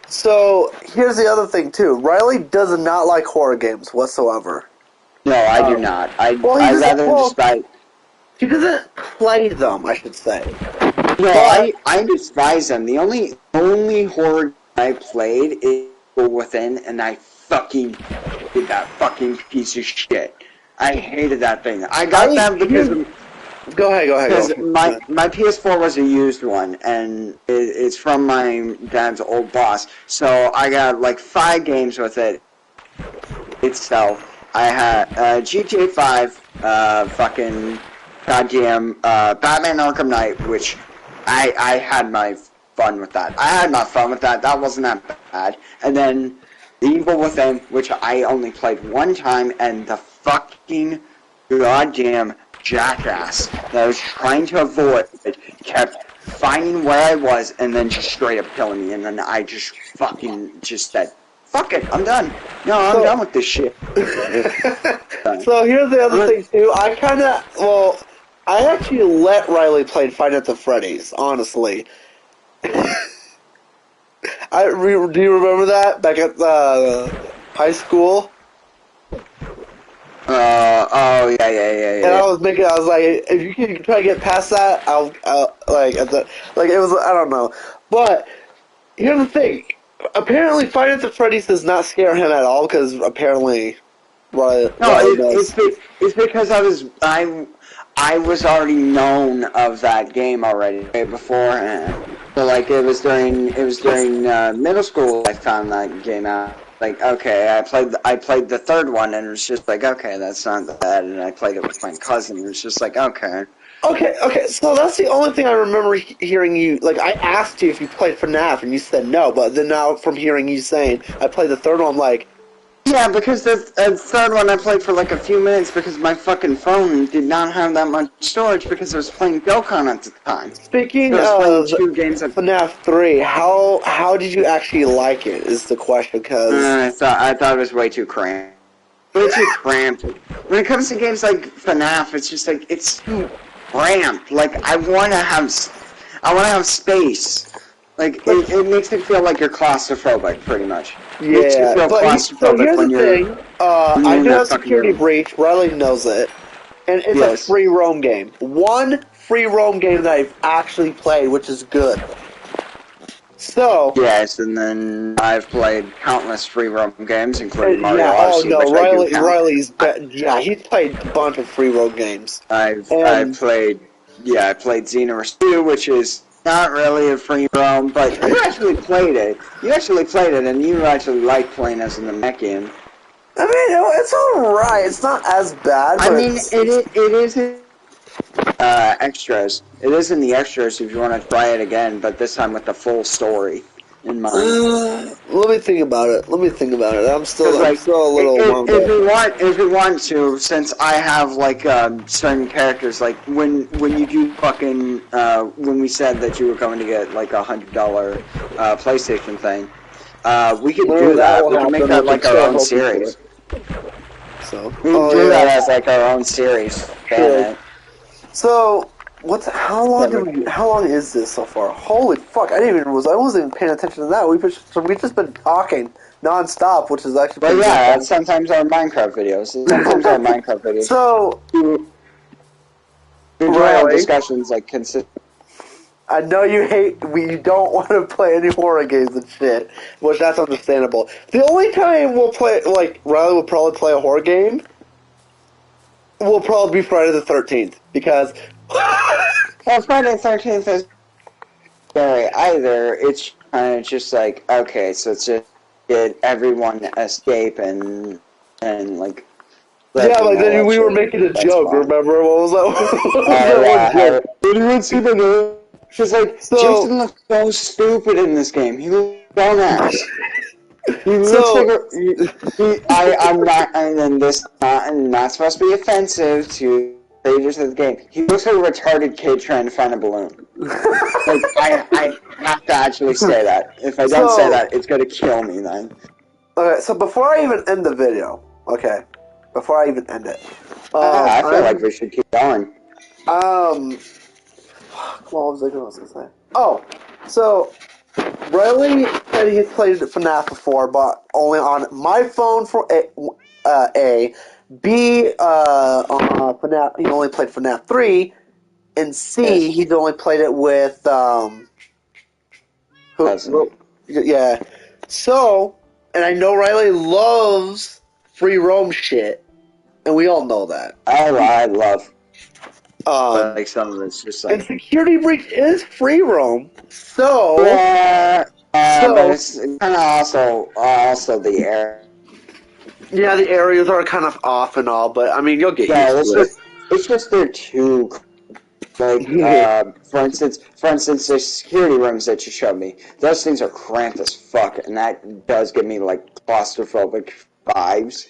Speaker 2: So, here's the other thing, too. Riley does not like horror games whatsoever.
Speaker 1: No, I do not. I'd
Speaker 2: doesn't-
Speaker 1: rather despise...
Speaker 2: He doesn't play them, I should say.
Speaker 1: No, I despise them. The only horror I played is Evil Within, and I fucking hated that fucking piece of shit. I hated that thing. I got that because...
Speaker 2: Go ahead.
Speaker 1: Because my PS4 was a used one, and it's from my dad's old boss. So I got like 5 games with it itself. I had GTA 5, fucking goddamn Batman Arkham Knight, which I had my fun with that. I had my fun with that. That wasn't that bad. And then The Evil Within, which I only played one time, and the fucking goddamn jackass that I was trying to avoid kept finding where I was and then just straight up killing me, and then I just fucking just said, fuck it, I'm done. No, I'm done with this shit.
Speaker 2: So here's the other thing too. I actually let Riley play Five Nights at Freddy's, honestly. Do you remember that back at high school?
Speaker 1: Oh yeah.
Speaker 2: And I was like, if you can try to get past that, it was, I don't know. But here's the thing. Apparently, Five Nights at Freddy's does not scare him at all, because apparently,
Speaker 1: it's because I was already known of that game already beforehand. So like it was during middle school I found that game out. Like, okay, I played the third one, and it was just like, okay, that's not bad, and I played it with my cousin, and it was just like, okay.
Speaker 2: Okay, so that's the only thing I remember hearing you, like, I asked you if you played FNAF, and you said no, but then now from hearing you saying, I played the third one, I'm like...
Speaker 1: Yeah, because the third one I played for like a few minutes because my fucking phone did not have that much storage because I was playing Dokkan at the time.
Speaker 2: Speaking of 2 games of FNAF 3, how did you actually like it, is the question, because...
Speaker 1: I thought it was way too cramped. Way too cramped. When it comes to games like FNAF, it's just like, it's too cramped. Like, I want to have space. Like, it makes it feel like you're claustrophobic, pretty much.
Speaker 2: Yeah, so here's the thing. I do have Security Breach. Riley knows it. And it's a free roam game. One free roam game that I've actually played, which is good. So...
Speaker 1: Yes, and then I've played countless free roam games, including Mario Odyssey.
Speaker 2: Oh, no, Riley's... he's played a bunch of free roam games.
Speaker 1: I played Xenoverse 2, which is... not really a free roam, but you actually played it. And you actually liked playing as a Namekian.
Speaker 2: I mean, it's alright. It's not as bad.
Speaker 1: I mean, it is extras. It is in the extras if you want to try it again, but this time with the full story in mind.
Speaker 2: Let me think about it. I'm still a little...
Speaker 1: If you want to, since I have, like, certain characters, like, when you do fucking, when we said that you were going to get, like, $100 PlayStation thing, We could
Speaker 2: Literally,
Speaker 1: do
Speaker 2: that
Speaker 1: that.
Speaker 2: will
Speaker 1: We can make
Speaker 2: happen
Speaker 1: that
Speaker 2: within
Speaker 1: like our
Speaker 2: so
Speaker 1: own
Speaker 2: much
Speaker 1: series.
Speaker 2: So,
Speaker 1: We can do that as like our own series. Damn it.
Speaker 2: So, how long
Speaker 1: Yeah, but-
Speaker 2: how long is this so far? Holy fuck! I wasn't even paying attention to that. We've just been talking nonstop, which is actually
Speaker 1: But
Speaker 2: pretty
Speaker 1: yeah,
Speaker 2: good.
Speaker 1: that's sometimes our Minecraft videos. Sometimes our Minecraft videos.
Speaker 2: So,
Speaker 1: We do have
Speaker 2: Riley,
Speaker 1: discussions like consistent.
Speaker 2: I know you don't want to play any horror games and shit, which that's understandable. The only time we'll play, like, Riley will probably play a horror game will probably be Friday the 13th, because...
Speaker 1: Well, Friday the 13th is scary either. It's kind of just like, okay, so it's just get everyone escape and like let
Speaker 2: Yeah,
Speaker 1: me
Speaker 2: like
Speaker 1: know
Speaker 2: then
Speaker 1: what
Speaker 2: we were
Speaker 1: shit.
Speaker 2: making a
Speaker 1: That's
Speaker 2: joke,
Speaker 1: fine.
Speaker 2: remember? What was that, what was
Speaker 1: Oh
Speaker 2: that one
Speaker 1: yeah,
Speaker 2: joke?
Speaker 1: anyone see my name? Because like
Speaker 2: So,
Speaker 1: Jason looks so stupid in this game. He looks dumbass. He looks like
Speaker 2: so,
Speaker 1: a. I'm not, and then this not supposed to be offensive to creators of the game. He looks like a retarded kid trying to find a balloon. Like I have to actually say that. If I don't say
Speaker 2: so,
Speaker 1: that, it's gonna kill me then.
Speaker 2: okay, so before I even end the video, okay, before I even end it,
Speaker 1: I feel like we should keep going.
Speaker 2: fuck, what was I going to say? Oh, so, Riley said he's played FNAF before, but only on my phone for A. B, on FNAF, he only played FNAF 3, and C,
Speaker 1: Yes.
Speaker 2: he's only played it with,
Speaker 1: Cousin.
Speaker 2: yeah. So, and I know Riley loves free roam shit, and we all know that.
Speaker 1: I love
Speaker 2: Um,
Speaker 1: like some of it's just
Speaker 2: and
Speaker 1: like
Speaker 2: Security Breach is free roam, so,
Speaker 1: yeah, but
Speaker 2: so,
Speaker 1: it's kind of also the air.
Speaker 2: yeah, the areas are kind of off and all, but I mean, you'll get
Speaker 1: Yeah,
Speaker 2: used to
Speaker 1: it's just they're too like
Speaker 2: it.
Speaker 1: for instance the security rooms that you showed me, those things are cramped as fuck, and that does give me like claustrophobic vibes.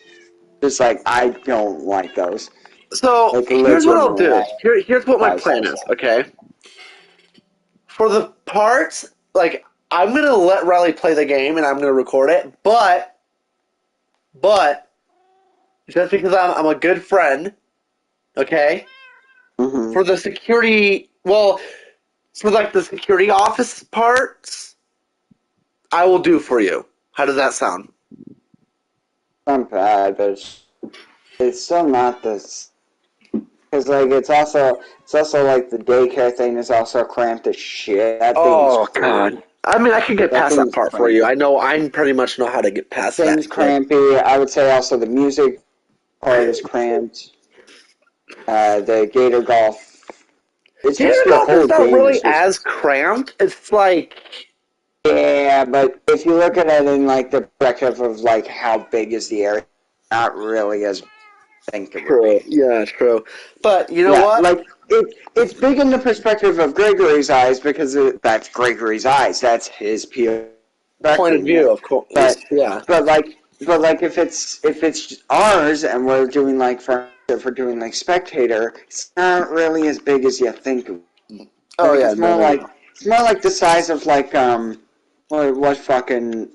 Speaker 1: Just like I don't like those.
Speaker 2: So,
Speaker 1: Like
Speaker 2: here's what I'll
Speaker 1: legitimately,
Speaker 2: do. Here's what my
Speaker 1: I
Speaker 2: plan is, okay? For the parts, like, I'm gonna let Riley play the game and I'm gonna record it, but, just because I'm a good friend, okay?
Speaker 1: mm-hmm.
Speaker 2: For the security, well, for like the security office parts, I will do for you. How does that sound?
Speaker 1: Not bad, but it's still not this. Because like it's also like the daycare thing is also cramped as shit. That thing is
Speaker 2: Oh
Speaker 1: cramped.
Speaker 2: God! I mean, I can get
Speaker 1: That
Speaker 2: past
Speaker 1: thing
Speaker 2: that
Speaker 1: is
Speaker 2: part for
Speaker 1: cramped.
Speaker 2: you. I pretty much know how to get past that
Speaker 1: Thing's
Speaker 2: shit.
Speaker 1: crampy. I would say also the music part is cramped. The Gator Golf. It's just
Speaker 2: Gator
Speaker 1: the
Speaker 2: golf
Speaker 1: whole
Speaker 2: is not
Speaker 1: game is
Speaker 2: really
Speaker 1: just.
Speaker 2: as cramped. It's like
Speaker 1: Yeah, but if you look at it in like the perspective of like how big is the area, not really as I think it would
Speaker 2: true.
Speaker 1: be.
Speaker 2: Yeah, true. But you know
Speaker 1: Yeah,
Speaker 2: what?
Speaker 1: like it's big in the perspective of Gregory's eyes because that's Gregory's eyes. That's his
Speaker 2: Point of
Speaker 1: perspective.
Speaker 2: view, of course.
Speaker 1: But
Speaker 2: Yeah.
Speaker 1: but like if it's ours and we're doing like if we're doing like spectator, it's not really as big as you think.
Speaker 2: Oh
Speaker 1: Like
Speaker 2: yeah. No.
Speaker 1: it's more like the size of like what fucking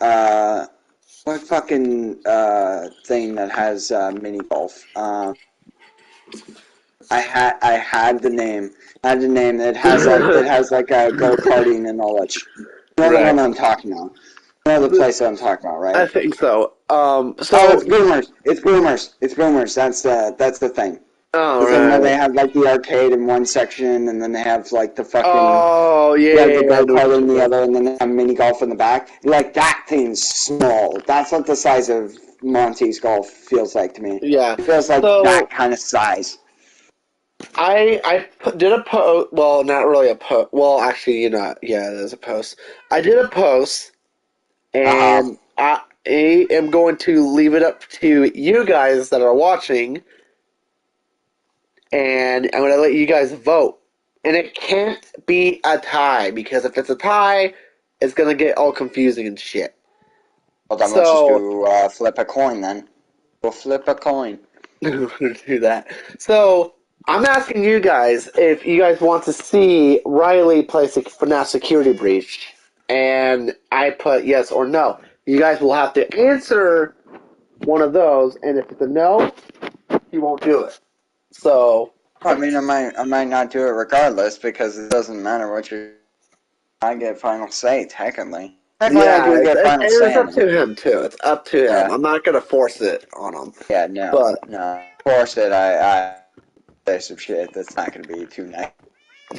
Speaker 1: thing that has mini golf. I had the name. I had the name. It has like a go karting and all that. You know the
Speaker 2: Right.
Speaker 1: one I'm talking about. You know the place that I'm talking about,
Speaker 2: I
Speaker 1: right?
Speaker 2: think so.
Speaker 1: Oh,
Speaker 2: So.
Speaker 1: it's Boomers. It's Boomers. It's Boomers. That's the thing.
Speaker 2: Oh
Speaker 1: The thing where they
Speaker 2: right.
Speaker 1: have like the arcade in one section, and then they have like the fucking
Speaker 2: Oh yeah.
Speaker 1: like the
Speaker 2: Yeah, I
Speaker 1: go
Speaker 2: know what
Speaker 1: kart
Speaker 2: you're
Speaker 1: in
Speaker 2: talking
Speaker 1: the
Speaker 2: about.
Speaker 1: other, and then they have mini golf in the back. Like that thing's small. That's what the size of Monty's golf feels like to me.
Speaker 2: Yeah.
Speaker 1: It feels like
Speaker 2: So
Speaker 1: that kind of size.
Speaker 2: did a post. Well, not really a post. Well, actually, you know, yeah, there's a post. I did a post,
Speaker 1: Uh
Speaker 2: and I am going to leave it up to you guys that are watching, and I'm going to let you guys vote. And it can't be a tie because if it's a tie, it's going to get all confusing and shit.
Speaker 1: Well, then let's just
Speaker 2: So
Speaker 1: do flip a coin then. We'll flip a coin.
Speaker 2: do that. So I'm asking you guys if you guys want to see Riley play FNAF Security Breach, and I put yes or no. You guys will have to answer one of those, and if it's a no, he won't do it. So,
Speaker 1: I mean, I might not do it regardless because it doesn't matter what you. I get final say technically. Technically, I
Speaker 2: yeah,
Speaker 1: do get final
Speaker 2: it's
Speaker 1: say
Speaker 2: up
Speaker 1: in it.
Speaker 2: to him too. It's up to him.
Speaker 1: Yeah.
Speaker 2: I'm not gonna force it on him.
Speaker 1: Yeah. No.
Speaker 2: But
Speaker 1: No. Of course, I say some shit that's not gonna be too nice.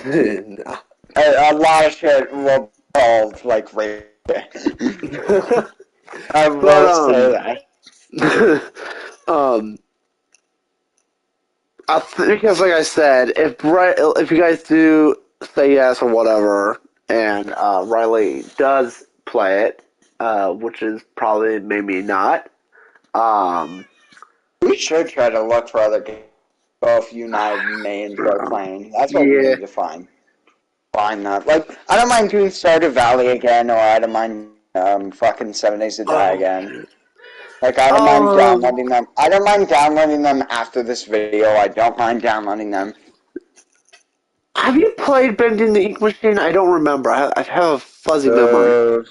Speaker 2: no.
Speaker 1: A lot of shit will involve like rape. I
Speaker 2: But
Speaker 1: will say that.
Speaker 2: um, because like I said, if you guys do say yes or whatever, and Riley does play it, which is probably maybe not. Um,
Speaker 1: We should try to look for other games both you and I may enjoy playing. That's what we
Speaker 2: yeah.
Speaker 1: need to find. Find that. Like, I don't mind doing Stardew Valley again, or I don't mind fucking 7 Days to Die again. Like, I don't mind downloading them. I don't mind downloading them after this video. I don't mind downloading them.
Speaker 2: Have you played Bending the Ink Machine? I don't remember. I have a fuzzy memory.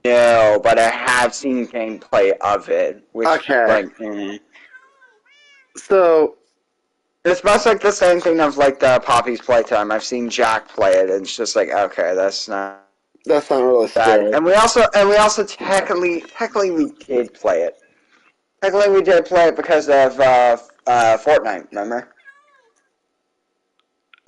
Speaker 1: No, but I have seen gameplay of it, which,
Speaker 2: Okay.
Speaker 1: like,
Speaker 2: So,
Speaker 1: it's much like the same thing of, like, the Poppy's Playtime. I've seen Jack play it, and it's just like, okay, that's not
Speaker 2: that's not really
Speaker 1: bad.
Speaker 2: scary.
Speaker 1: And we also technically we did play it. Technically, we did play it because of Fortnite. Remember?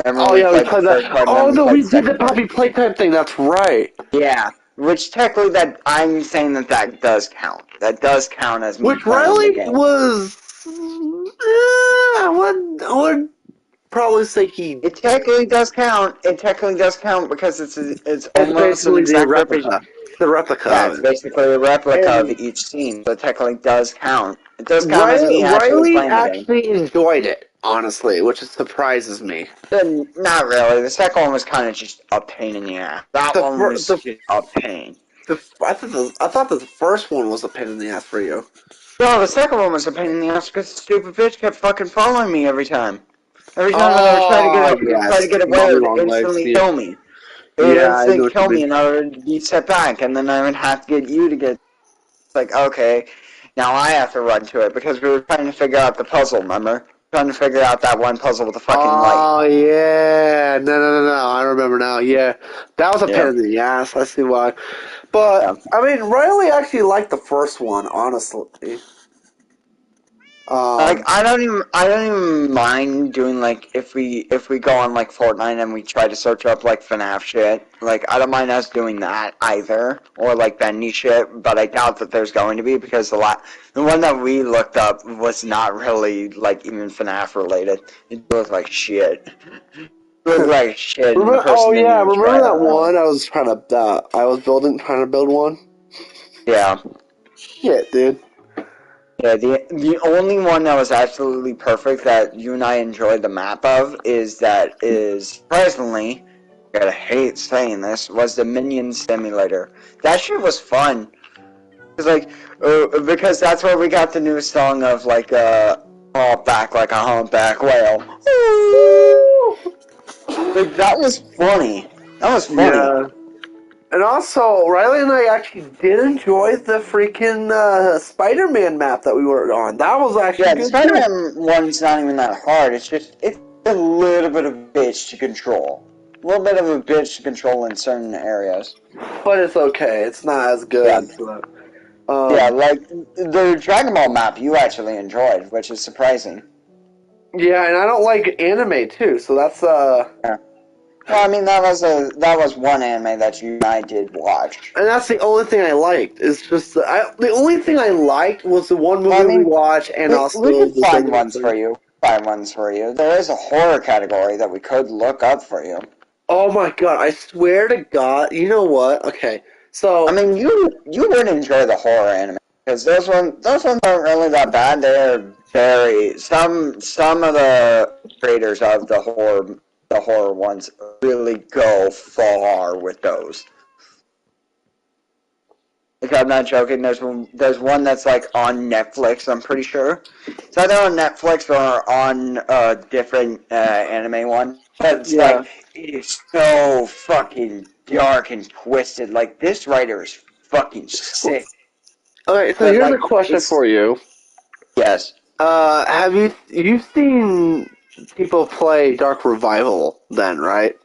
Speaker 1: Remember
Speaker 2: Oh
Speaker 1: we
Speaker 2: yeah, we
Speaker 1: played the
Speaker 2: played
Speaker 1: first
Speaker 2: that.
Speaker 1: part and
Speaker 2: Oh
Speaker 1: then we
Speaker 2: no,
Speaker 1: played
Speaker 2: we
Speaker 1: the
Speaker 2: did the
Speaker 1: second part.
Speaker 2: Poppy Playtime thing. That's right.
Speaker 1: Yeah, which technically that I'm saying that does count. That does count as me
Speaker 2: Which
Speaker 1: playing the
Speaker 2: Riley
Speaker 1: game.
Speaker 2: was. I would probably say he.
Speaker 1: It technically does count. It technically does count because it's
Speaker 2: It's
Speaker 1: almost an
Speaker 2: basically the
Speaker 1: exact representation.
Speaker 2: replica. The replica
Speaker 1: Yeah,
Speaker 2: of
Speaker 1: it's
Speaker 2: it.
Speaker 1: basically a replica of
Speaker 2: And
Speaker 1: each scene, so it technically does count. It does count as me actually
Speaker 2: Riley
Speaker 1: playing the game.
Speaker 2: actually enjoyed it, honestly, which surprises me.
Speaker 1: Then, not really. The second one was kind of just a pain in the ass. That one was just a pain.
Speaker 2: I thought the first one was a pain in the ass for you.
Speaker 1: No, the second one was a pain in the ass because the stupid bitch kept fucking following me every time. Every time that I would
Speaker 2: Oh
Speaker 1: try to
Speaker 2: yes,
Speaker 1: get away,
Speaker 2: mommy
Speaker 1: it would
Speaker 2: long legs.
Speaker 1: instantly
Speaker 2: Yeah,
Speaker 1: kill me. It would
Speaker 2: yeah, I know
Speaker 1: instantly
Speaker 2: what you
Speaker 1: kill me,
Speaker 2: mean.
Speaker 1: and I would be set back, and then I would have to get you to get. It's like, okay, now I have to run to it because we were trying to figure out the puzzle. Remember, trying to figure out that one puzzle with the fucking light.
Speaker 2: Oh yeah, no. I remember now. Yeah, that was a pain
Speaker 1: Yeah.
Speaker 2: in the ass. I see why. But
Speaker 1: Yeah.
Speaker 2: I mean, Riley actually liked the first one, honestly.
Speaker 1: Like I don't even mind doing like if we go on like Fortnite and we try to search up like FNAF shit. Like I don't mind us doing that either, or like Bendy shit. But I doubt that there's going to be because the one that we looked up was not really like even FNAF related. It looked like shit. It looked like shit. And the person didn't even
Speaker 2: remember
Speaker 1: try
Speaker 2: that
Speaker 1: it.
Speaker 2: one? I was trying to trying to build one.
Speaker 1: Yeah.
Speaker 2: Shit, dude.
Speaker 1: Yeah, the only one that was absolutely perfect that you and I enjoyed the map of is surprisingly, I gotta hate saying this, was the Minion Simulator. That shit was fun. Cause because that's where we got the new song of like back like a humpback whale. Like that was funny. That was funny.
Speaker 2: Yeah. And also, Riley and I actually did enjoy the freaking Spider-Man map that we were on. That was actually
Speaker 1: Yeah, the
Speaker 2: good too.
Speaker 1: Spider-Man one's not even that hard. It's a little bit of a bitch to control. A little bit of a bitch to control in certain areas.
Speaker 2: But it's okay. It's not as good.
Speaker 1: Yeah. Yeah, like the Dragon Ball map you actually enjoyed, which is surprising.
Speaker 2: Yeah, and I don't like anime too, so that's
Speaker 1: Yeah. Well, I mean that was one anime that you and I did watch.
Speaker 2: and that's the only thing I liked. It's just the only thing I liked was the one movie we watched, and also
Speaker 1: We could
Speaker 2: the
Speaker 1: find
Speaker 2: second
Speaker 1: ones
Speaker 2: thing.
Speaker 1: for you. Find ones for you. There is a horror category that we could look up for you.
Speaker 2: Oh my god! I swear to God, you know what? Okay, so
Speaker 1: I mean, you would enjoy the horror anime because those ones aren't really that bad. They're very some of the creators of the horror ones really go far with those. Like I'm not joking. There's one that's like on Netflix. I'm pretty sure it's either on Netflix or on a different anime one. But it's like it is so fucking dark and twisted. Like this writer is fucking sick.
Speaker 2: Okay, so
Speaker 1: But,
Speaker 2: here's
Speaker 1: like,
Speaker 2: a question
Speaker 1: it's-
Speaker 2: for you.
Speaker 1: Yes.
Speaker 2: Have you've seen people play Dark Revival then, right?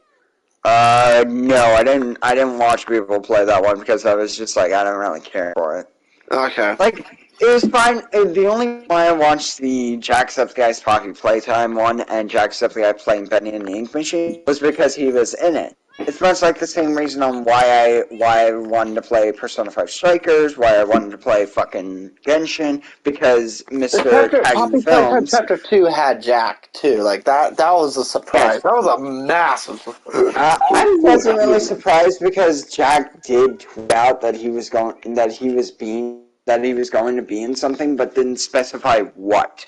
Speaker 1: No, I didn't. I didn't watch people play that one because I was just like, I don't really care for it.
Speaker 2: Okay.
Speaker 1: Like, it was fine. The only why I watched the Jacksepticeye's Pocket Playtime one and Jacksepticeye playing Benny and the Ink Machine was because he was in it. It's much like the same reason on why I wanted to play Persona 5 Strikers, why I wanted to play fucking Genshin, because Mr. Kagi
Speaker 2: Poppy Playtime
Speaker 1: Films.
Speaker 2: Chapter 2 had Jack too. Like that was a surprise.
Speaker 1: Yes.
Speaker 2: That was a massive.
Speaker 1: I wasn't really surprised because Jack did tweet out that he was going to be in something, but didn't specify what.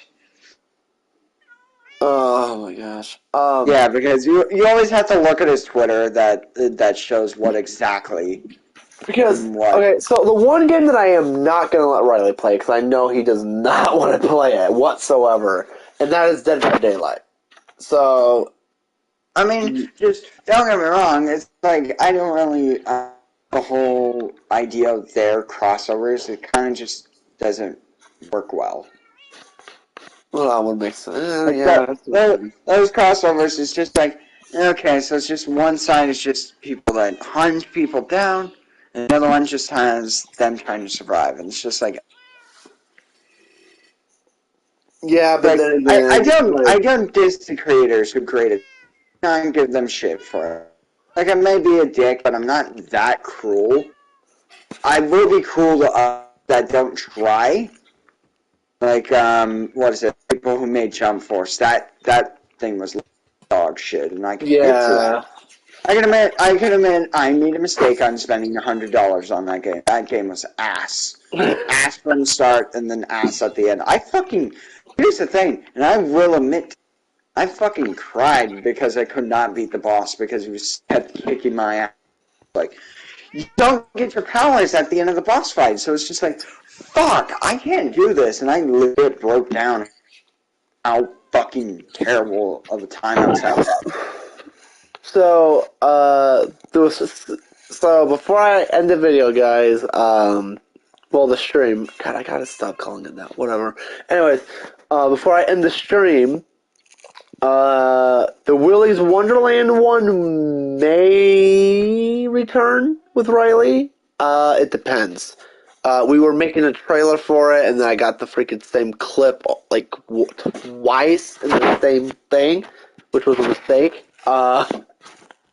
Speaker 2: Oh my gosh.
Speaker 1: Yeah, because you always have to look at his Twitter that shows what exactly.
Speaker 2: Because
Speaker 1: What?
Speaker 2: okay, so the one game that I am not gonna let Riley play because I know he does not want to play it whatsoever, and that is Dead by Daylight. So
Speaker 1: I mean, just don't get me wrong. It's like I don't really the whole idea of their crossovers. It kind of just doesn't work well.
Speaker 2: well, that would make sense.
Speaker 1: Like those crossovers is just like, okay, so it's just one side is just people that hunt people down, and the other one just has them trying to survive, and it's just like,
Speaker 2: yeah, but
Speaker 1: like
Speaker 2: then again,
Speaker 1: I don't diss the creators who created. I don't give them shit for it. Like I may be a dick, but I'm not that cruel. I will be cruel to that don't try. Like what is it? People who made Jump Force. That thing was dog shit, and I can admit to that. I can admit I made a mistake on spending $100 on that game. That game was ass. Ass from the start and then ass at the end. Here's the thing, and I will admit, I fucking cried because I could not beat the boss because he was kept kicking my ass. Like, you don't get your powers at the end of the boss fight, so it's just like, fuck, I can't do this, and I legit broke down how fucking terrible of a time I was having.
Speaker 2: So, so before I end the video, guys, well, the stream, God, I gotta stop calling it that, whatever. Anyways, before I end the stream, the Willy's Wonderland one may return with Riley. It depends. We were making a trailer for it, and then I got the freaking same clip, like, twice in the same thing, which was a mistake.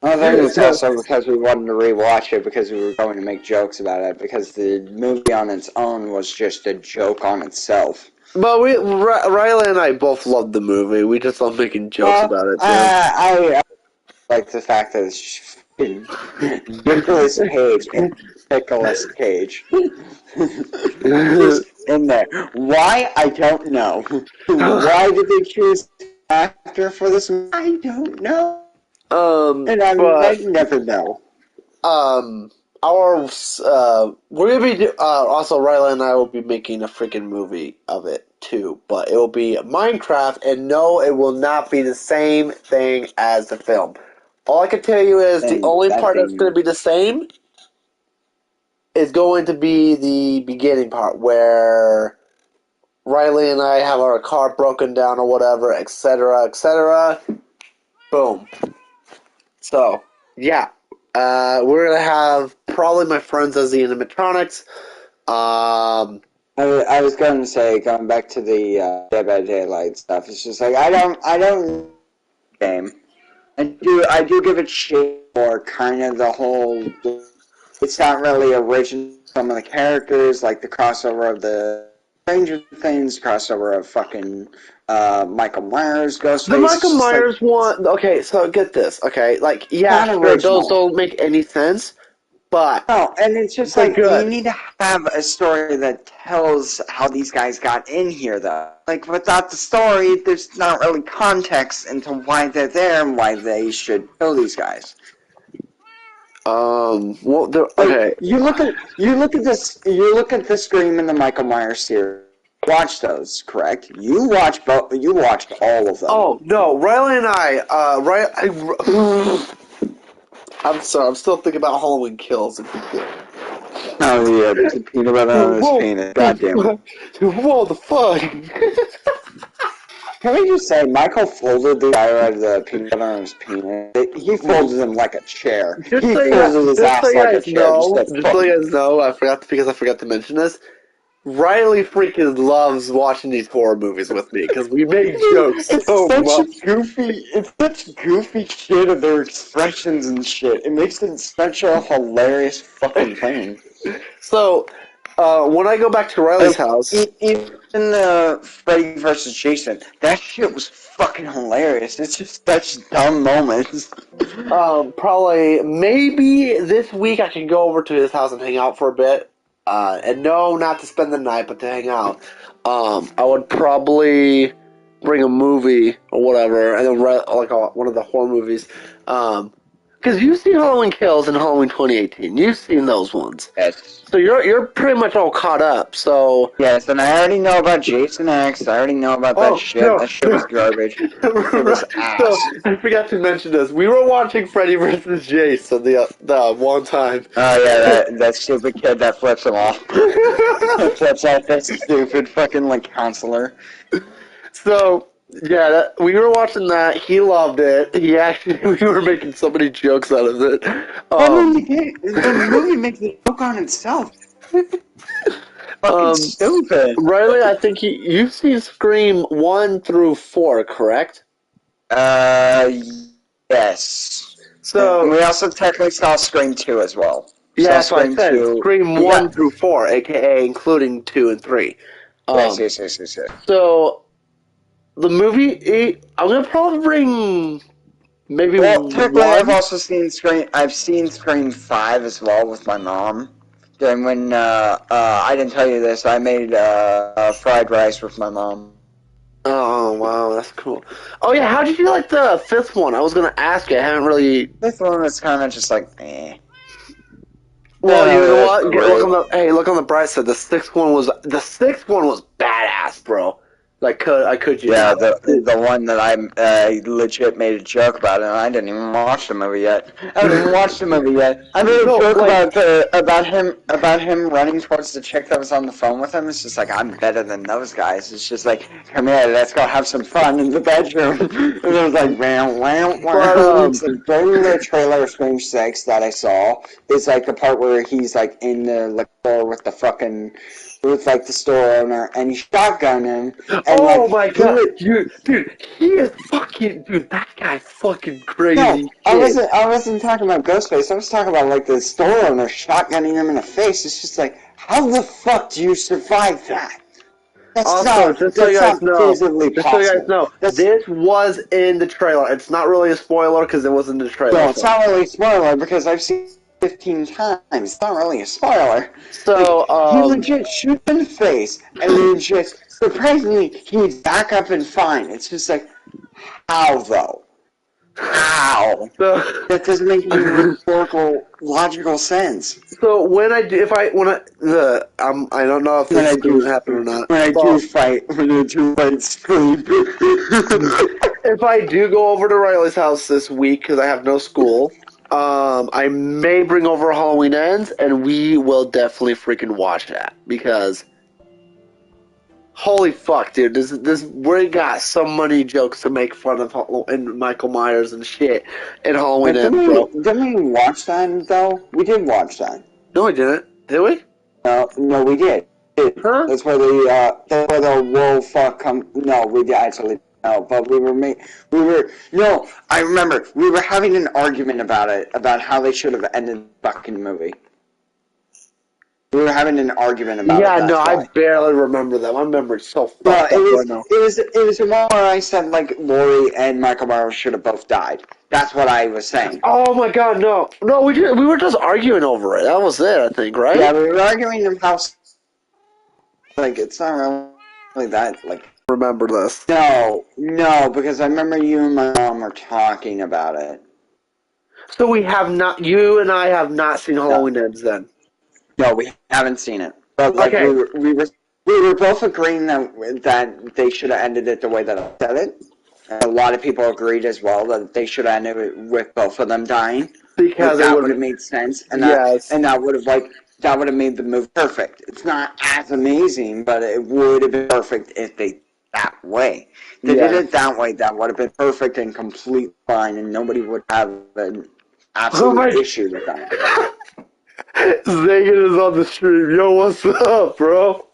Speaker 1: I think it's also because we wanted to rewatch it because we were going to make jokes about it because the movie on its own was just a joke on itself.
Speaker 2: But Riley and I both loved the movie. We just love making jokes about it too.
Speaker 1: I like the fact that it's Nicolas Cage and Nicolas Cage just in there. Why? I don't know. Why did they choose actor for this? I don't know. And I never know.
Speaker 2: We're gonna be also Riley and I will be making a freaking movie of it too, but it will be Minecraft, and no, it will not be the same thing as the film. All I can tell you is the only part that's going to be the same is going to be the beginning part where Riley and I have our car broken down or whatever, etc., etc. Boom. So, yeah. We're going to have probably my friends as the animatronics.
Speaker 1: I was going to say, going back to the Dead by Daylight stuff, it's just like, I don't game. I do give it shit for kind of the whole, it's not really original, some of the characters, like the crossover of the Stranger Things, crossover of fucking Michael Myers, Ghostface.
Speaker 2: The Michael Myers one, okay, so get this, okay, like, yeah, sure, those don't make any sense, but...
Speaker 1: No, and it's just like, you need to have a story that tells how these guys got in here, though. Like, without the story, there's not really context into why they're there and why they should kill these guys.
Speaker 2: Well, okay.
Speaker 1: You look at the Scream and the Michael Myers series. Watch those, correct? You watched all of them.
Speaker 2: Oh no, Riley and I'm sorry, I'm still thinking about Halloween Kills.
Speaker 1: Oh yeah, there's a peanut butter on his penis. God damn it.
Speaker 2: What the fuck?
Speaker 1: Can we just say Michael folded the guy out of the peanut butter on his penis? He folded him like a chair. He folded his ass like a chair. Just
Speaker 2: so you guys know, I forgot to mention this. Riley freaking loves watching these horror movies with me because we make jokes so much.
Speaker 1: It's such goofy shit of their expressions and shit. It makes it such a hilarious fucking thing.
Speaker 2: So, when I go back to Riley's house,
Speaker 1: even Freddy vs. Jason, that shit was fucking hilarious. It's just such dumb moments.
Speaker 2: probably maybe this week I can go over to his house and hang out for a bit. And no, not to spend the night, but to hang out. I would probably bring a movie or whatever, and then one of the horror movies. Because you've seen Halloween Kills and Halloween 2018. You've seen those ones.
Speaker 1: Yes.
Speaker 2: So you're pretty much all caught up. So
Speaker 1: yes, and I already know about Jason X. I already know about that shit. No. That shit was garbage. It was ass.
Speaker 2: So, I forgot to mention this. We were watching Freddy vs. Jason the one time.
Speaker 1: Oh yeah, that stupid kid that flips him off. Flips off that stupid fucking counselor.
Speaker 2: So. Yeah, we were watching that. He loved it. We were making so many jokes out of it.
Speaker 1: The movie makes a joke on itself. Fucking stupid.
Speaker 2: Riley, I think you've seen Scream 1 through 4, correct?
Speaker 1: Yes. So and we also technically saw Scream 2 as well.
Speaker 2: Yeah, that's what I said. 2. Scream 1 through 4, aka including 2 and 3.
Speaker 1: Yes.
Speaker 2: So. The movie, I'm gonna probably bring maybe.
Speaker 1: Well, technically, I've also seen Scream. I've seen Scream 5 as well with my mom. During when I didn't tell you this, I made fried rice with my mom.
Speaker 2: Oh wow, that's cool. Oh yeah, how did you like the 5th one? I was gonna ask you. I haven't really.
Speaker 1: 5th one was kind of just like, eh.
Speaker 2: Well, you know what? Look on the bright side. The 6th one was badass, bro. I could.
Speaker 1: Yeah, the one that I legit made a joke about, and I didn't even watch the movie yet. I made a joke about him running towards the chick that was on the phone with him. It's just like, I'm better than those guys. It's just like, come here, let's go have some fun in the bedroom. And it was like, the trailer of Scream 6 that I saw is like the part where he's like in the floor with the fucking. With the store owner, and he shotgun him. And,
Speaker 2: my god, dude, he is fucking, that guy's fucking crazy.
Speaker 1: No, I wasn't talking about Ghostface. I was talking about the store owner shotgunning him in the face. It's just like, how the fuck do you survive that?
Speaker 2: Just so you guys know, this was in the trailer. It's not really a spoiler because it was in the trailer.
Speaker 1: No, it's not really a spoiler because I've seen 15 times. It's not really a spoiler.
Speaker 2: So,
Speaker 1: he legit shoots in the face, and then just, surprisingly, he's back up and fine. It's just like, how, though? How? That doesn't make any historical, logical sense.
Speaker 2: So, I don't know if this is going to happen or not.
Speaker 1: When I do fight Scream.
Speaker 2: If I do go over to Riley's house this week, because I have no school... I may bring over Halloween Ends, and we will definitely freaking watch that because holy fuck, dude! We got so many jokes to make fun of and Michael Myers and shit in Halloween Ends, bro.
Speaker 1: Didn't we watch that though? We did watch that.
Speaker 2: No, we didn't. Did we?
Speaker 1: No, we did.
Speaker 2: Huh?
Speaker 1: That's where the wolf come. No, we did actually. No, but I remember, we were having an argument about it, about how they should have ended the fucking movie. We were having an argument about it.
Speaker 2: Yeah, no, I barely remember that. My memory's so fucked up
Speaker 1: right now. It was the one where I said, Laurie and Michael Myers should have both died. That's what I was saying.
Speaker 2: Oh my god, no. No, we were just arguing over it. That was it, I think, right?
Speaker 1: Yeah, we were arguing about, it's not really that,
Speaker 2: remember this.
Speaker 1: No, because I remember you and my mom were talking about it.
Speaker 2: So you and I have not seen Halloween Ends then?
Speaker 1: No, we haven't seen it. But
Speaker 2: okay.
Speaker 1: we were both agreeing that they should have ended it the way that I said it. And a lot of people agreed as well that they should have ended it with both of them dying.
Speaker 2: Because
Speaker 1: that would have made sense. And that would have that would have made the movie perfect. It's not as amazing, but it would have been perfect if they did it that way. If they did it that way, that would have been perfect and complete fine, and nobody would have an absolute issue with that.
Speaker 2: Zagan is on the stream. Yo, what's up, bro?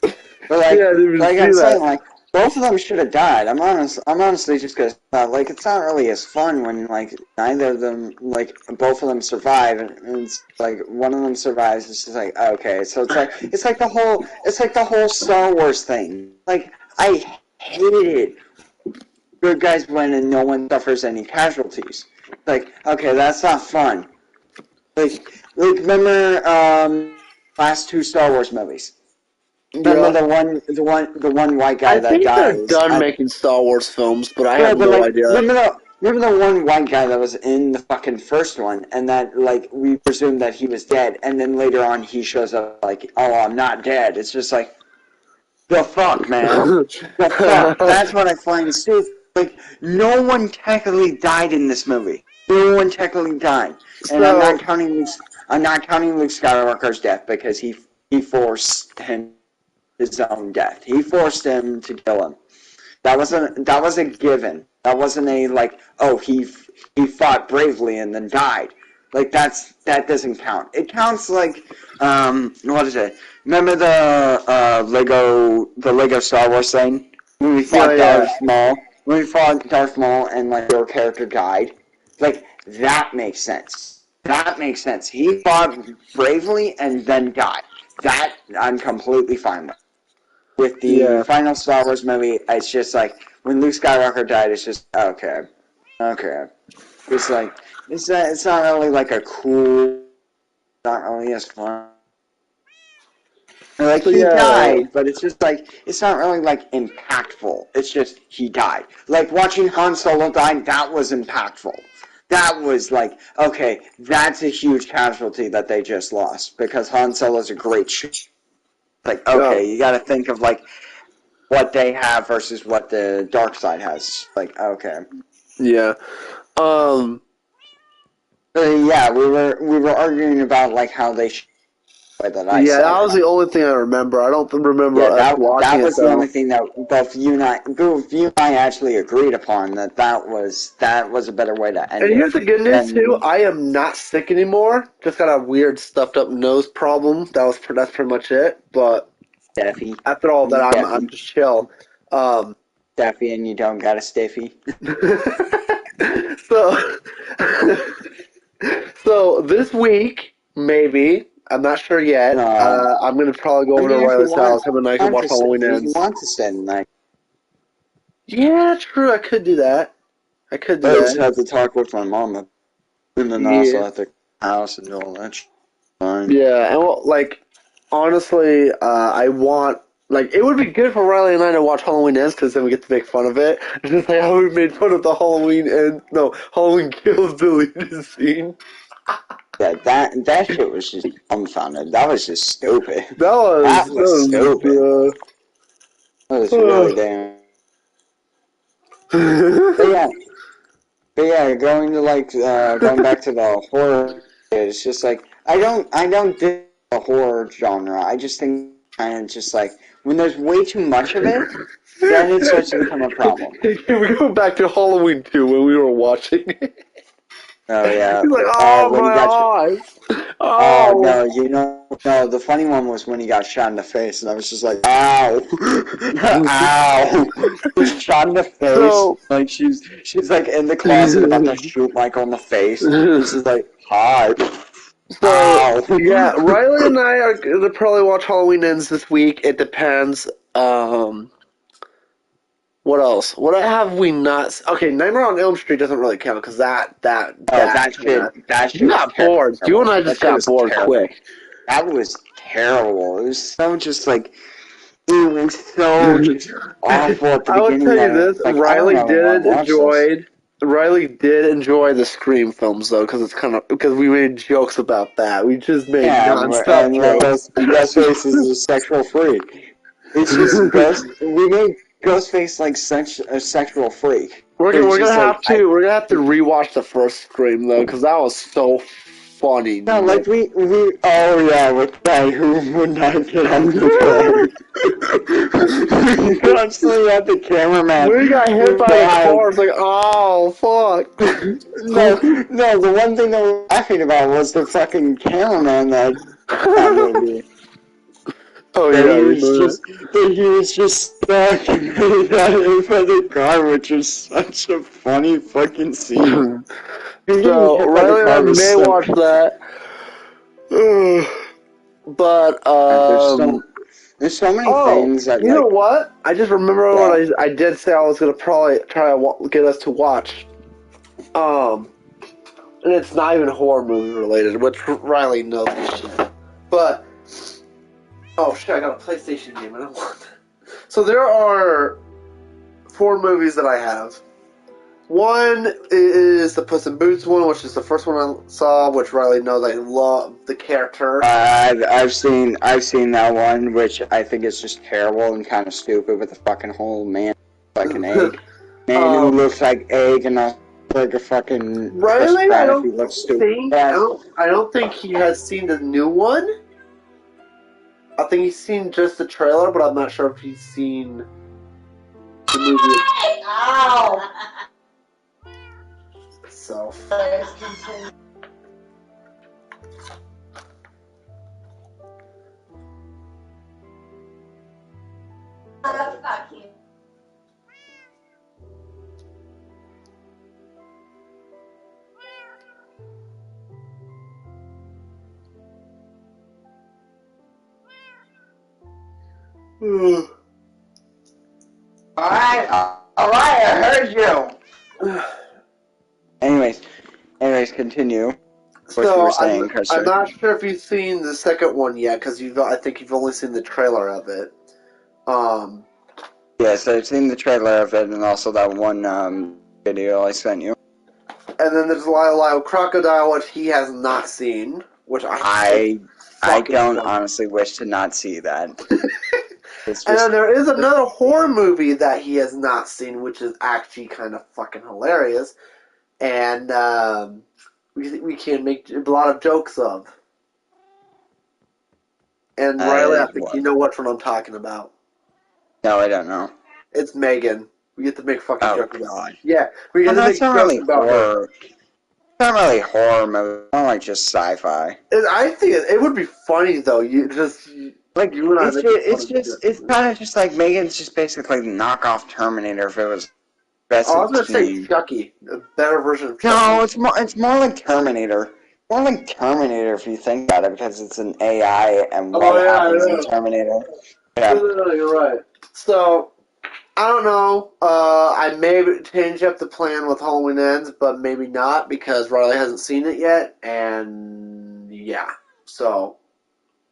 Speaker 1: But like,
Speaker 2: Yeah, I didn't even
Speaker 1: like
Speaker 2: see
Speaker 1: I'm
Speaker 2: that.
Speaker 1: saying, like both of them should have died. I'm honestly just gonna like it's not really as fun when like neither of them, like both of them survive, and it's like one of them survives. It's just like okay, so it's like the whole Star Wars thing. Like I hated good guys win and no one suffers any casualties. Like okay, that's not fun. Like remember last two Star Wars movies. Remember the one white guy that dies.
Speaker 2: I think they're done making Star Wars films, but I have no
Speaker 1: like,
Speaker 2: idea.
Speaker 1: Remember the one white guy that was in the fucking first one, and that like we presumed that he was dead, and then later on he shows up like, oh, I'm not dead. It's just like, the fuck, man, the fuck. That's what I find stupid. Like, no one technically died in this movie. No one technically died, and I'm not counting Luke Skywalker's death because he forced him his own death. He forced him to kill him. That was a given. That wasn't a like, oh, he fought bravely and then died. Like that doesn't count. It counts like what is it? Remember the Lego Star Wars thing when we fought Darth Maul? When we fought Darth Maul and like your character died, like that makes sense. That makes sense. He fought bravely and then died. That I'm completely fine with. With the final Star Wars movie, it's just like when Luke Skywalker died. It's just okay. It's like it's not really like a cool, not really as fun. Like he died, but it's just like it's not really like impactful. It's just he died. Like watching Han Solo die, that was impactful. That was like okay, that's a huge casualty that they just lost because Han Solo's a great shooter. Like, okay, you got to think of, like, what they have versus what the dark side has. Like, okay.
Speaker 2: Yeah.
Speaker 1: Yeah, we were arguing about, like, how they should play that I said.
Speaker 2: That was the only thing I remember. I don't remember
Speaker 1: that
Speaker 2: watching
Speaker 1: was the only thing that both you and I actually agreed upon, that was a better way to end it.
Speaker 2: And here's the good news, too. I am not sick anymore. Just got a weird stuffed up nose problem. That's pretty much it. But
Speaker 1: Steffi.
Speaker 2: After all that, I'm just chill.
Speaker 1: Steffi, and you don't got a stiffy.
Speaker 2: So this week, maybe, I'm not sure yet. I'm going to probably go over to Riley's house, him and I can watch Halloween Ends.
Speaker 1: You want to stay the night?
Speaker 2: Yeah, true. I could do that. I
Speaker 1: just have to talk with my mom, and then also at the house and all that. Fine.
Speaker 2: Yeah, and well, like honestly, I want. Like, it would be good for Riley and I to watch Halloween Ends because then we get to make fun of it. Just like how we made fun of the Halloween Kills deleted scene.
Speaker 1: Yeah, that shit was just dumbfounded. That was just stupid.
Speaker 2: That was
Speaker 1: stupid. That was really damn. But yeah, going back to the horror, it's just like I don't dig the horror genre. I just think kind of just like when there's way too much of it, then it starts to become a problem.
Speaker 2: We go back to Halloween 2 when we were watching it.
Speaker 1: Oh yeah.
Speaker 2: He's like, my eyes.
Speaker 1: No, the funny one was when he got shot in the face, and I was just like, ow, ow, shot in the face. So, like she's like in the closet about to shoot Michael in the face. This is like, hi.
Speaker 2: So yeah, Riley and I are gonna probably watch Halloween Ends this week. It depends. What else? What have we not? Okay, Nightmare on Elm Street doesn't really count because that shit. You got bored. You and I just got bored quick.
Speaker 1: That was terrible. It was so just like it was so just awful at the beginning.
Speaker 2: I will tell you this: like, Riley did enjoy the Scream films though, because we made jokes about that. We just made nonstop jokes.
Speaker 1: Ghostface is a sexual freak. It's just we made Ghostface like a sexual freak.
Speaker 2: We're gonna have to rewatch the first Scream though, because that was so funny.
Speaker 1: No, like oh yeah, with the guy who would not get on the car. We constantly had the cameraman.
Speaker 2: We got hit by the car. It's like, oh fuck.
Speaker 1: No, the one thing that we were laughing about was the fucking cameraman that movie.
Speaker 2: Oh
Speaker 1: That
Speaker 2: yeah,
Speaker 1: he was just stuck and he got hit by the car, which was such a funny fucking scene.
Speaker 2: So Riley and I may watch that. But
Speaker 1: there's so many things that
Speaker 2: you know what? I just remember what I did say I was gonna probably try to get us to watch. And it's not even horror movie related, which Riley knows this shit. But oh shit, I got a PlayStation game. I don't want that. So there are 4 movies that I have. One is the Puss in Boots one, which is the first one I saw, which Riley knows I love the character.
Speaker 1: I've seen that one, which I think is just terrible and kind of stupid with the fucking whole man like an egg. Man who looks like egg and not like a fucking
Speaker 2: Riley, I don't
Speaker 1: think
Speaker 2: think he has seen the new one. I think he's seen just the trailer, but I'm not sure if he's seen the movie.
Speaker 3: Ow!
Speaker 2: So.
Speaker 3: Fuck you.
Speaker 1: Alright, I heard you. Anyways, continue.
Speaker 2: So I'm not sure if you've seen the second one yet, because I think you've only seen the trailer of it.
Speaker 1: Yes, I've seen the trailer of it, and also that one video I sent you.
Speaker 2: And then there's Lyle Crocodile, which he has not seen, which
Speaker 1: I don't honestly wish to not see that.
Speaker 2: And then there is another horror movie that he has not seen, which is actually kind of fucking hilarious, and we can make a lot of jokes of. And Riley, I think you know which one I'm talking about.
Speaker 1: No, I don't know.
Speaker 2: It's Megan. We get to make fucking jokes about. Yeah,
Speaker 1: we get to make jokes about horror. It's not really horror movie. It's not like just sci-fi.
Speaker 2: I think it would be funny though.
Speaker 1: Like you and I. It's kind of just like Megan's just basically knockoff Terminator if it was.
Speaker 2: I was gonna say Chucky, a better version of Chucky.
Speaker 1: No, it's more like Terminator. More like Terminator if you think about it, because it's an AI and what happens in Terminator. Yeah,
Speaker 2: you're right. So I don't know. I may change up the plan with Halloween Ends, but maybe not because Riley hasn't seen it yet, and yeah. So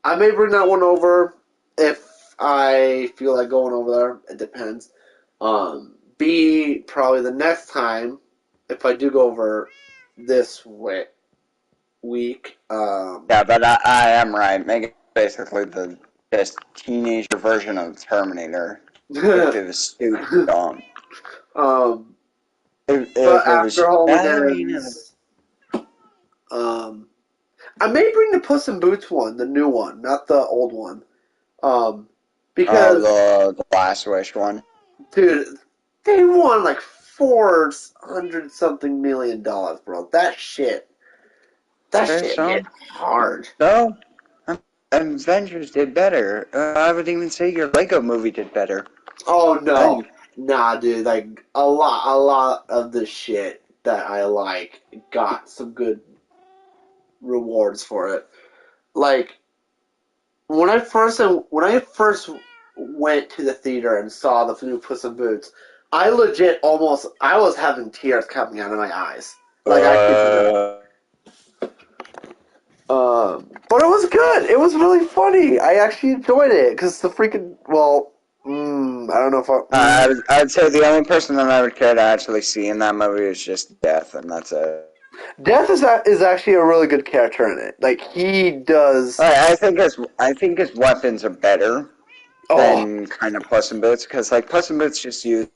Speaker 2: I may bring that one over if I feel like going over there. It depends. B, probably the next time, if I do go over this week.
Speaker 1: Yeah, but I am right. Megan's basically the best teenager version of Terminator. If it was stupid dumb.
Speaker 2: But after Halloween Ends, I may bring the Puss in Boots one, the new one, not the old one. Because
Speaker 1: the Last Wish one.
Speaker 2: Dude, they won like $400-something million, bro. That shit hit hard.
Speaker 1: No, Avengers did better. I would even say your Lego movie did better.
Speaker 2: Oh no, nah, dude. Like a lot of the shit that I like got some good rewards for it. Like when I first went to the theater and saw the new Puss in Boots, I was having tears coming out of my eyes. Like but it was good. It was really funny. I actually enjoyed it because the freaking I don't know if
Speaker 1: I'd say the only person that I would care to actually see in that movie is just Death, and that's it.
Speaker 2: Death is actually a really good character in it. Like he does.
Speaker 1: I think his weapons are better than kind of Puss in Boots, because like Puss in Boots just used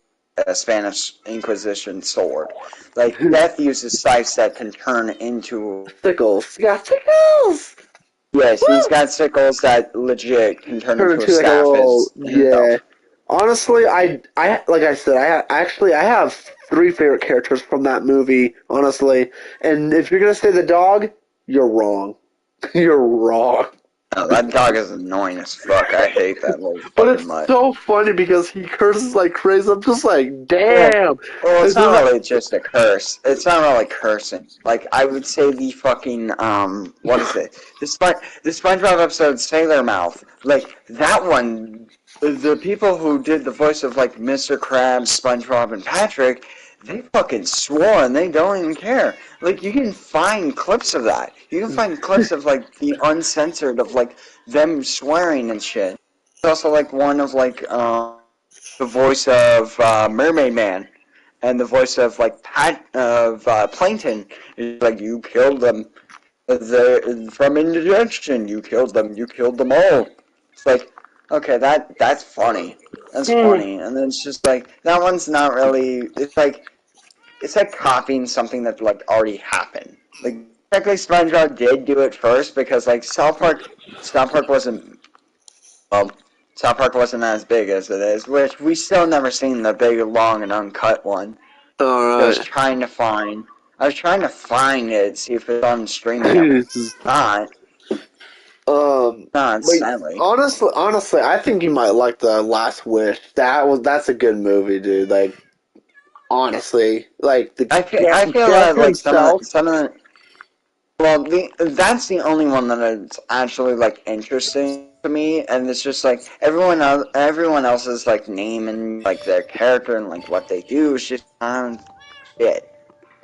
Speaker 1: a Spanish Inquisition sword. Like, Death uses scythes that can turn into...
Speaker 2: Sickles. You got sickles!
Speaker 1: Yes,
Speaker 2: Woo!
Speaker 1: he's got sickles that legit can turn into a
Speaker 2: like a
Speaker 1: staff
Speaker 2: little,
Speaker 1: himself.
Speaker 2: yeah. Honestly, I like I said, I have 3 favorite characters from that movie, honestly. And if you're gonna say the dog, you're wrong. You're wrong.
Speaker 1: Oh, that dog is annoying as fuck. I hate that little
Speaker 2: But
Speaker 1: fucking
Speaker 2: it's
Speaker 1: mutt.
Speaker 2: so funny because he curses like crazy. I'm just like,
Speaker 1: Well,
Speaker 2: damn.
Speaker 1: it's
Speaker 2: This
Speaker 1: not
Speaker 2: is
Speaker 1: really just a curse. It's not really cursing. Like, I would say the fucking, what is it? The SpongeBob episode, Sailor Mouth. Like, that one, the people who did the voice of, like, Mr. Krabs, SpongeBob, and Patrick, they fucking swore and they don't even care. Like, you can find clips of that. You can find clips of, like, the uncensored of, like, them swearing and shit. There's also, like, one of, like, the voice of Mermaid Man and the voice of like Plankton is like, you killed them from indigestion. You killed them all. It's like, okay, that's funny. That's funny. And then it's just like, that one's not really. It's like copying something that like already happened. Like, technically, SpongeBob did do it first because like South Park wasn't. Well, South Park wasn't as big as it is, which we still never seen the big, long, and uncut one. I was
Speaker 2: alright.
Speaker 1: trying to find it, see if it's on streaming. It's not. Not,
Speaker 2: But
Speaker 1: sadly.
Speaker 2: honestly, I think you might like The Last Wish. That's a good movie, dude. Like, honestly, like
Speaker 1: I feel
Speaker 2: Death
Speaker 1: like
Speaker 2: himself.
Speaker 1: that's the only one that is actually like interesting to me, and it's just like everyone else's like name and like their character and like what they do is just shit. Not gonna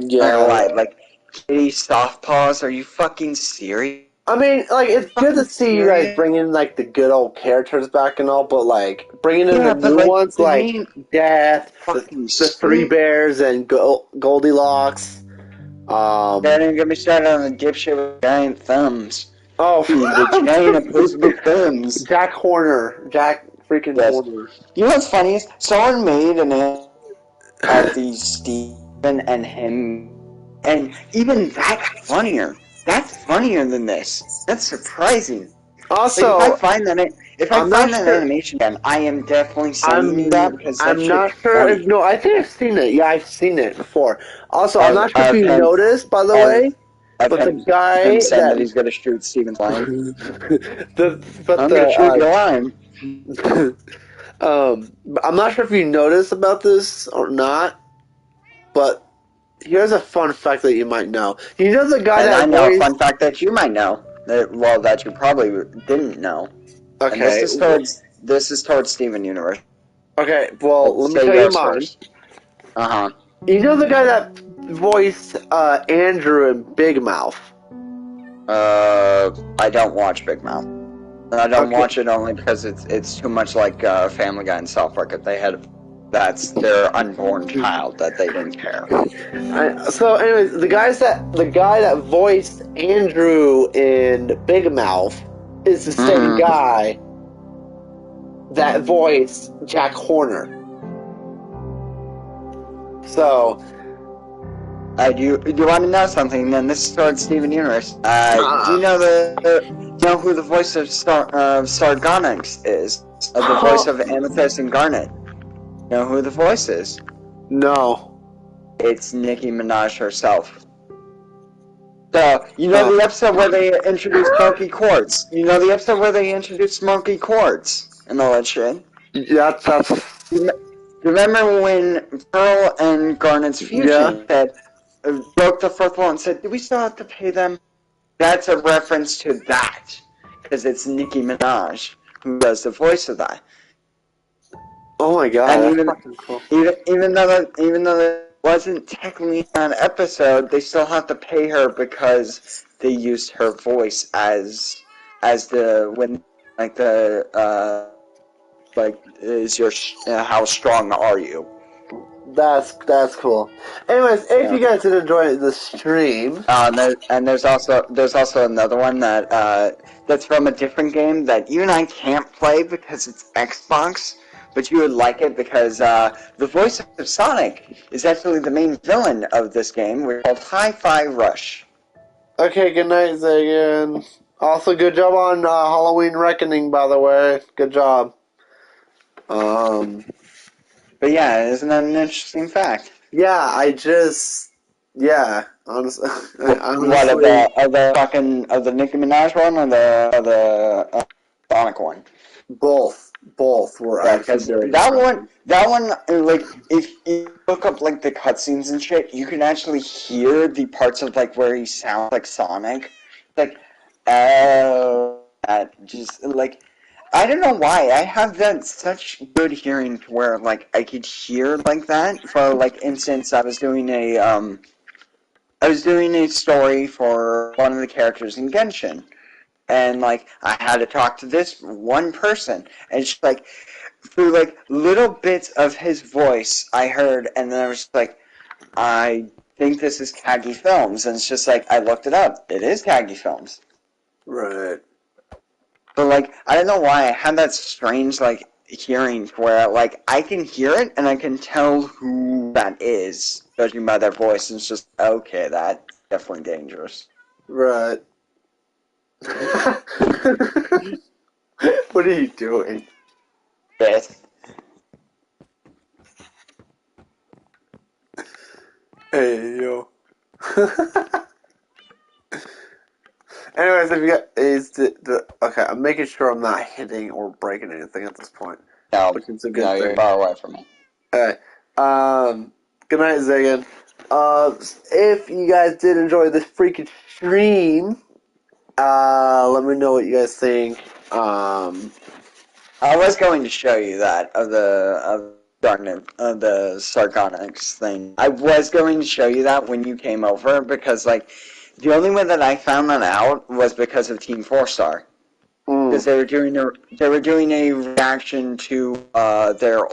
Speaker 2: Yeah.
Speaker 1: lie, like Kitty Softpaws, are you fucking serious?
Speaker 2: I mean, like, it's good to
Speaker 1: Fucking
Speaker 2: see you guys
Speaker 1: serious?
Speaker 2: bring in like the good old characters back and all, but like bringing in
Speaker 1: Yeah,
Speaker 2: the
Speaker 1: but
Speaker 2: new
Speaker 1: like
Speaker 2: ones
Speaker 1: the
Speaker 2: like
Speaker 1: name
Speaker 2: Death,
Speaker 1: fucking
Speaker 2: the Three Bears, and Goldilocks.
Speaker 1: Don't even get me started on the dipshit with giant thumbs.
Speaker 2: Oh,
Speaker 1: The giant opposable thumbs.
Speaker 2: Jack Horner, Jack freaking
Speaker 1: Yes.
Speaker 2: Horner.
Speaker 1: You know what's funny is someone made an of the Steven and him, and even that's funnier. That's funnier than this. That's surprising.
Speaker 2: Also,
Speaker 1: Like, if I find
Speaker 2: I'm not
Speaker 1: that
Speaker 2: sure-
Speaker 1: animation again, I am definitely sending that because that
Speaker 2: I'm not
Speaker 1: shit's
Speaker 2: sure.
Speaker 1: funny.
Speaker 2: No, I think I've seen it. Yeah, I've seen it before. Also, I'm not sure if you
Speaker 1: and-
Speaker 2: noticed, by the
Speaker 1: and-
Speaker 2: way,
Speaker 1: I've
Speaker 2: but the
Speaker 1: him
Speaker 2: guy
Speaker 1: said that
Speaker 2: that
Speaker 1: he's gonna shoot Steven's line.
Speaker 2: I'm
Speaker 1: I'm gonna shoot your line.
Speaker 2: I'm not sure if you noticed about this or not, but here's a fun fact that you might know. You know the guy
Speaker 1: And
Speaker 2: that
Speaker 1: I know a
Speaker 2: voiced...
Speaker 1: fun fact that you might know. That you probably didn't know. And
Speaker 2: Okay,
Speaker 1: this is towards Steven Universe.
Speaker 2: okay. Well, let me
Speaker 1: Say
Speaker 2: tell you
Speaker 1: yours
Speaker 2: mine.
Speaker 1: first. Uh-huh.
Speaker 2: You know the guy that voiced Andrew in Big Mouth.
Speaker 1: I don't watch Big Mouth. And I don't
Speaker 2: Okay.
Speaker 1: watch it only because it's too much like Family Guy and South Park. If they had, that's their unborn child that they didn't care.
Speaker 2: So, anyways, the guy that voiced Andrew in Big Mouth is the same guy that voiced Jack Horner. So,
Speaker 1: Do you want to know something? Then this is towards Steven Universe. Do you know who the voice of Sargonix is? The voice of Amethyst and Garnet. You know who the voice is?
Speaker 2: no.
Speaker 1: It's Nicki Minaj herself. So, you know the episode where they introduced Smoky Quartz? You know the episode where they introduced Smoky Quartz and all that shit?
Speaker 2: Yeah, that's...
Speaker 1: Remember when Pearl and Garnet's fusion said, broke the fourth wall and said, do we still have to pay them? That's a reference to that. Because it's Nicki Minaj who does the voice of that.
Speaker 2: Oh my god,
Speaker 1: And
Speaker 2: that's fucking cool.
Speaker 1: even though that wasn't technically an episode, they still have to pay her because they used her voice as the when like the is your how strong are you?
Speaker 2: That's cool. Anyways, if you guys did enjoy the stream...
Speaker 1: There's also another one that that's from a different game that you and I can't play because it's Xbox, but you would like it because the voice of Sonic is actually the main villain of this game, which is called Hi-Fi Rush.
Speaker 2: Okay, good night, Zagan. Also, good job on Halloween Reckoning, by the way. Good job.
Speaker 1: But yeah, isn't that an interesting fact?
Speaker 2: Yeah, honestly,
Speaker 1: What of the Nicki Minaj one or the Sonic one?
Speaker 2: both were
Speaker 1: Yeah,
Speaker 2: actually
Speaker 1: because
Speaker 2: very
Speaker 1: that one, like, if you look up like the cutscenes and shit, you can actually hear the parts of like where he sounds like Sonic, like, that just like, I don't know why I have that such good hearing to where like I could hear like that. For like instance, I was doing a story for one of the characters in Genshin, and like I had to talk to this one person, and it's like through like little bits of his voice I heard, and then I was like, I think this is Kagi Films, and it's just like I looked it up. It is Kagi Films.
Speaker 2: Right.
Speaker 1: But like I don't know why I had that strange like hearing where like I can hear it and I can tell who that is judging by their voice, and it's just okay, that's definitely dangerous.
Speaker 2: Right. What are you doing?
Speaker 1: Yes.
Speaker 2: Hey, yo. Anyways, if you got okay, I'm making sure I'm not hitting or breaking anything at this point,
Speaker 1: No,
Speaker 2: which is a good
Speaker 1: no,
Speaker 2: thing.
Speaker 1: you're far away from me.
Speaker 2: Alright. Good night, Zagan. If you guys did enjoy this freaking stream, let me know what you guys think.
Speaker 1: I was going to show you that of the Sargonix thing. I was going to show you that when you came over because like the only way that I found that out was because of Team 4-Star. Because they were doing a reaction to their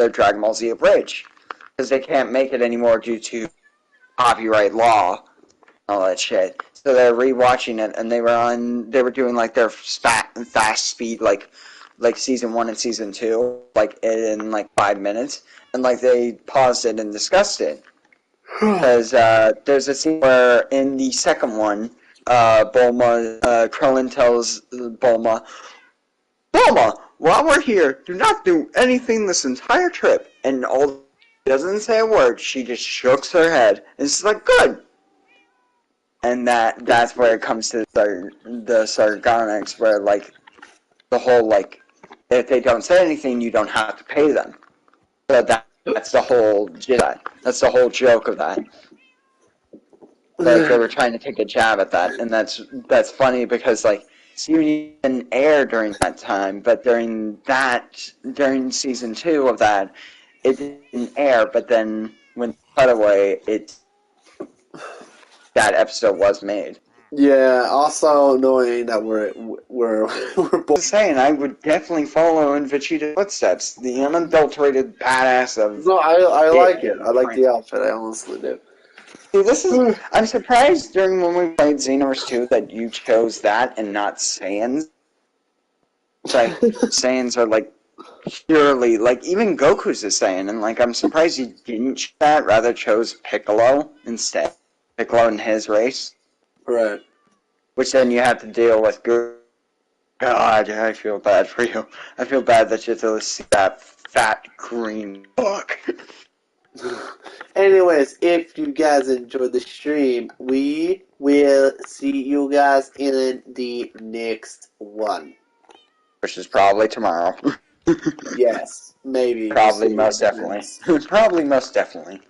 Speaker 1: Dragon Ball Z Abridged, because they can't make it anymore due to copyright law and all that shit. So they're rewatching it, and they were doing like their fast speed like season 1 and season 2 like in like 5 minutes, and like they paused it and discussed it because there's a scene where in the second one, Krillin tells Bulma, while we're here, do not do anything this entire trip. And she doesn't say a word, she just shooks her head. And it's like, good. And that's where it comes to the Sargonix, where, like, the whole, like, if they don't say anything, you don't have to pay them. So that's the whole that's the whole joke of that. Like, they were trying to take a jab at that, and that's funny because, like, Steven didn't air during that time, but during season 2 of that, it didn't air, but then when cut away, that episode was made.
Speaker 2: Yeah, also knowing that we're both
Speaker 1: Just saying, I would definitely follow in Vegeta's footsteps, the unadulterated badass of...
Speaker 2: No, I like it. I like the outfit, I honestly do.
Speaker 1: See, I'm surprised during when we played Xenoverse 2 that you chose that and not Saiyans. Like, Saiyans are, like, purely, like, even Goku's a Saiyan, and, like, I'm surprised you didn't choose that, rather chose Piccolo instead. Piccolo and his race.
Speaker 2: Right.
Speaker 1: Which then you have to deal with God, I feel bad for you. I feel bad that you have to see that fat green fuck.
Speaker 2: Anyways, if you guys enjoyed the stream, we will see you guys in the next one.
Speaker 1: Which is probably tomorrow.
Speaker 2: Yes, maybe.
Speaker 1: Probably most definitely. Probably most definitely.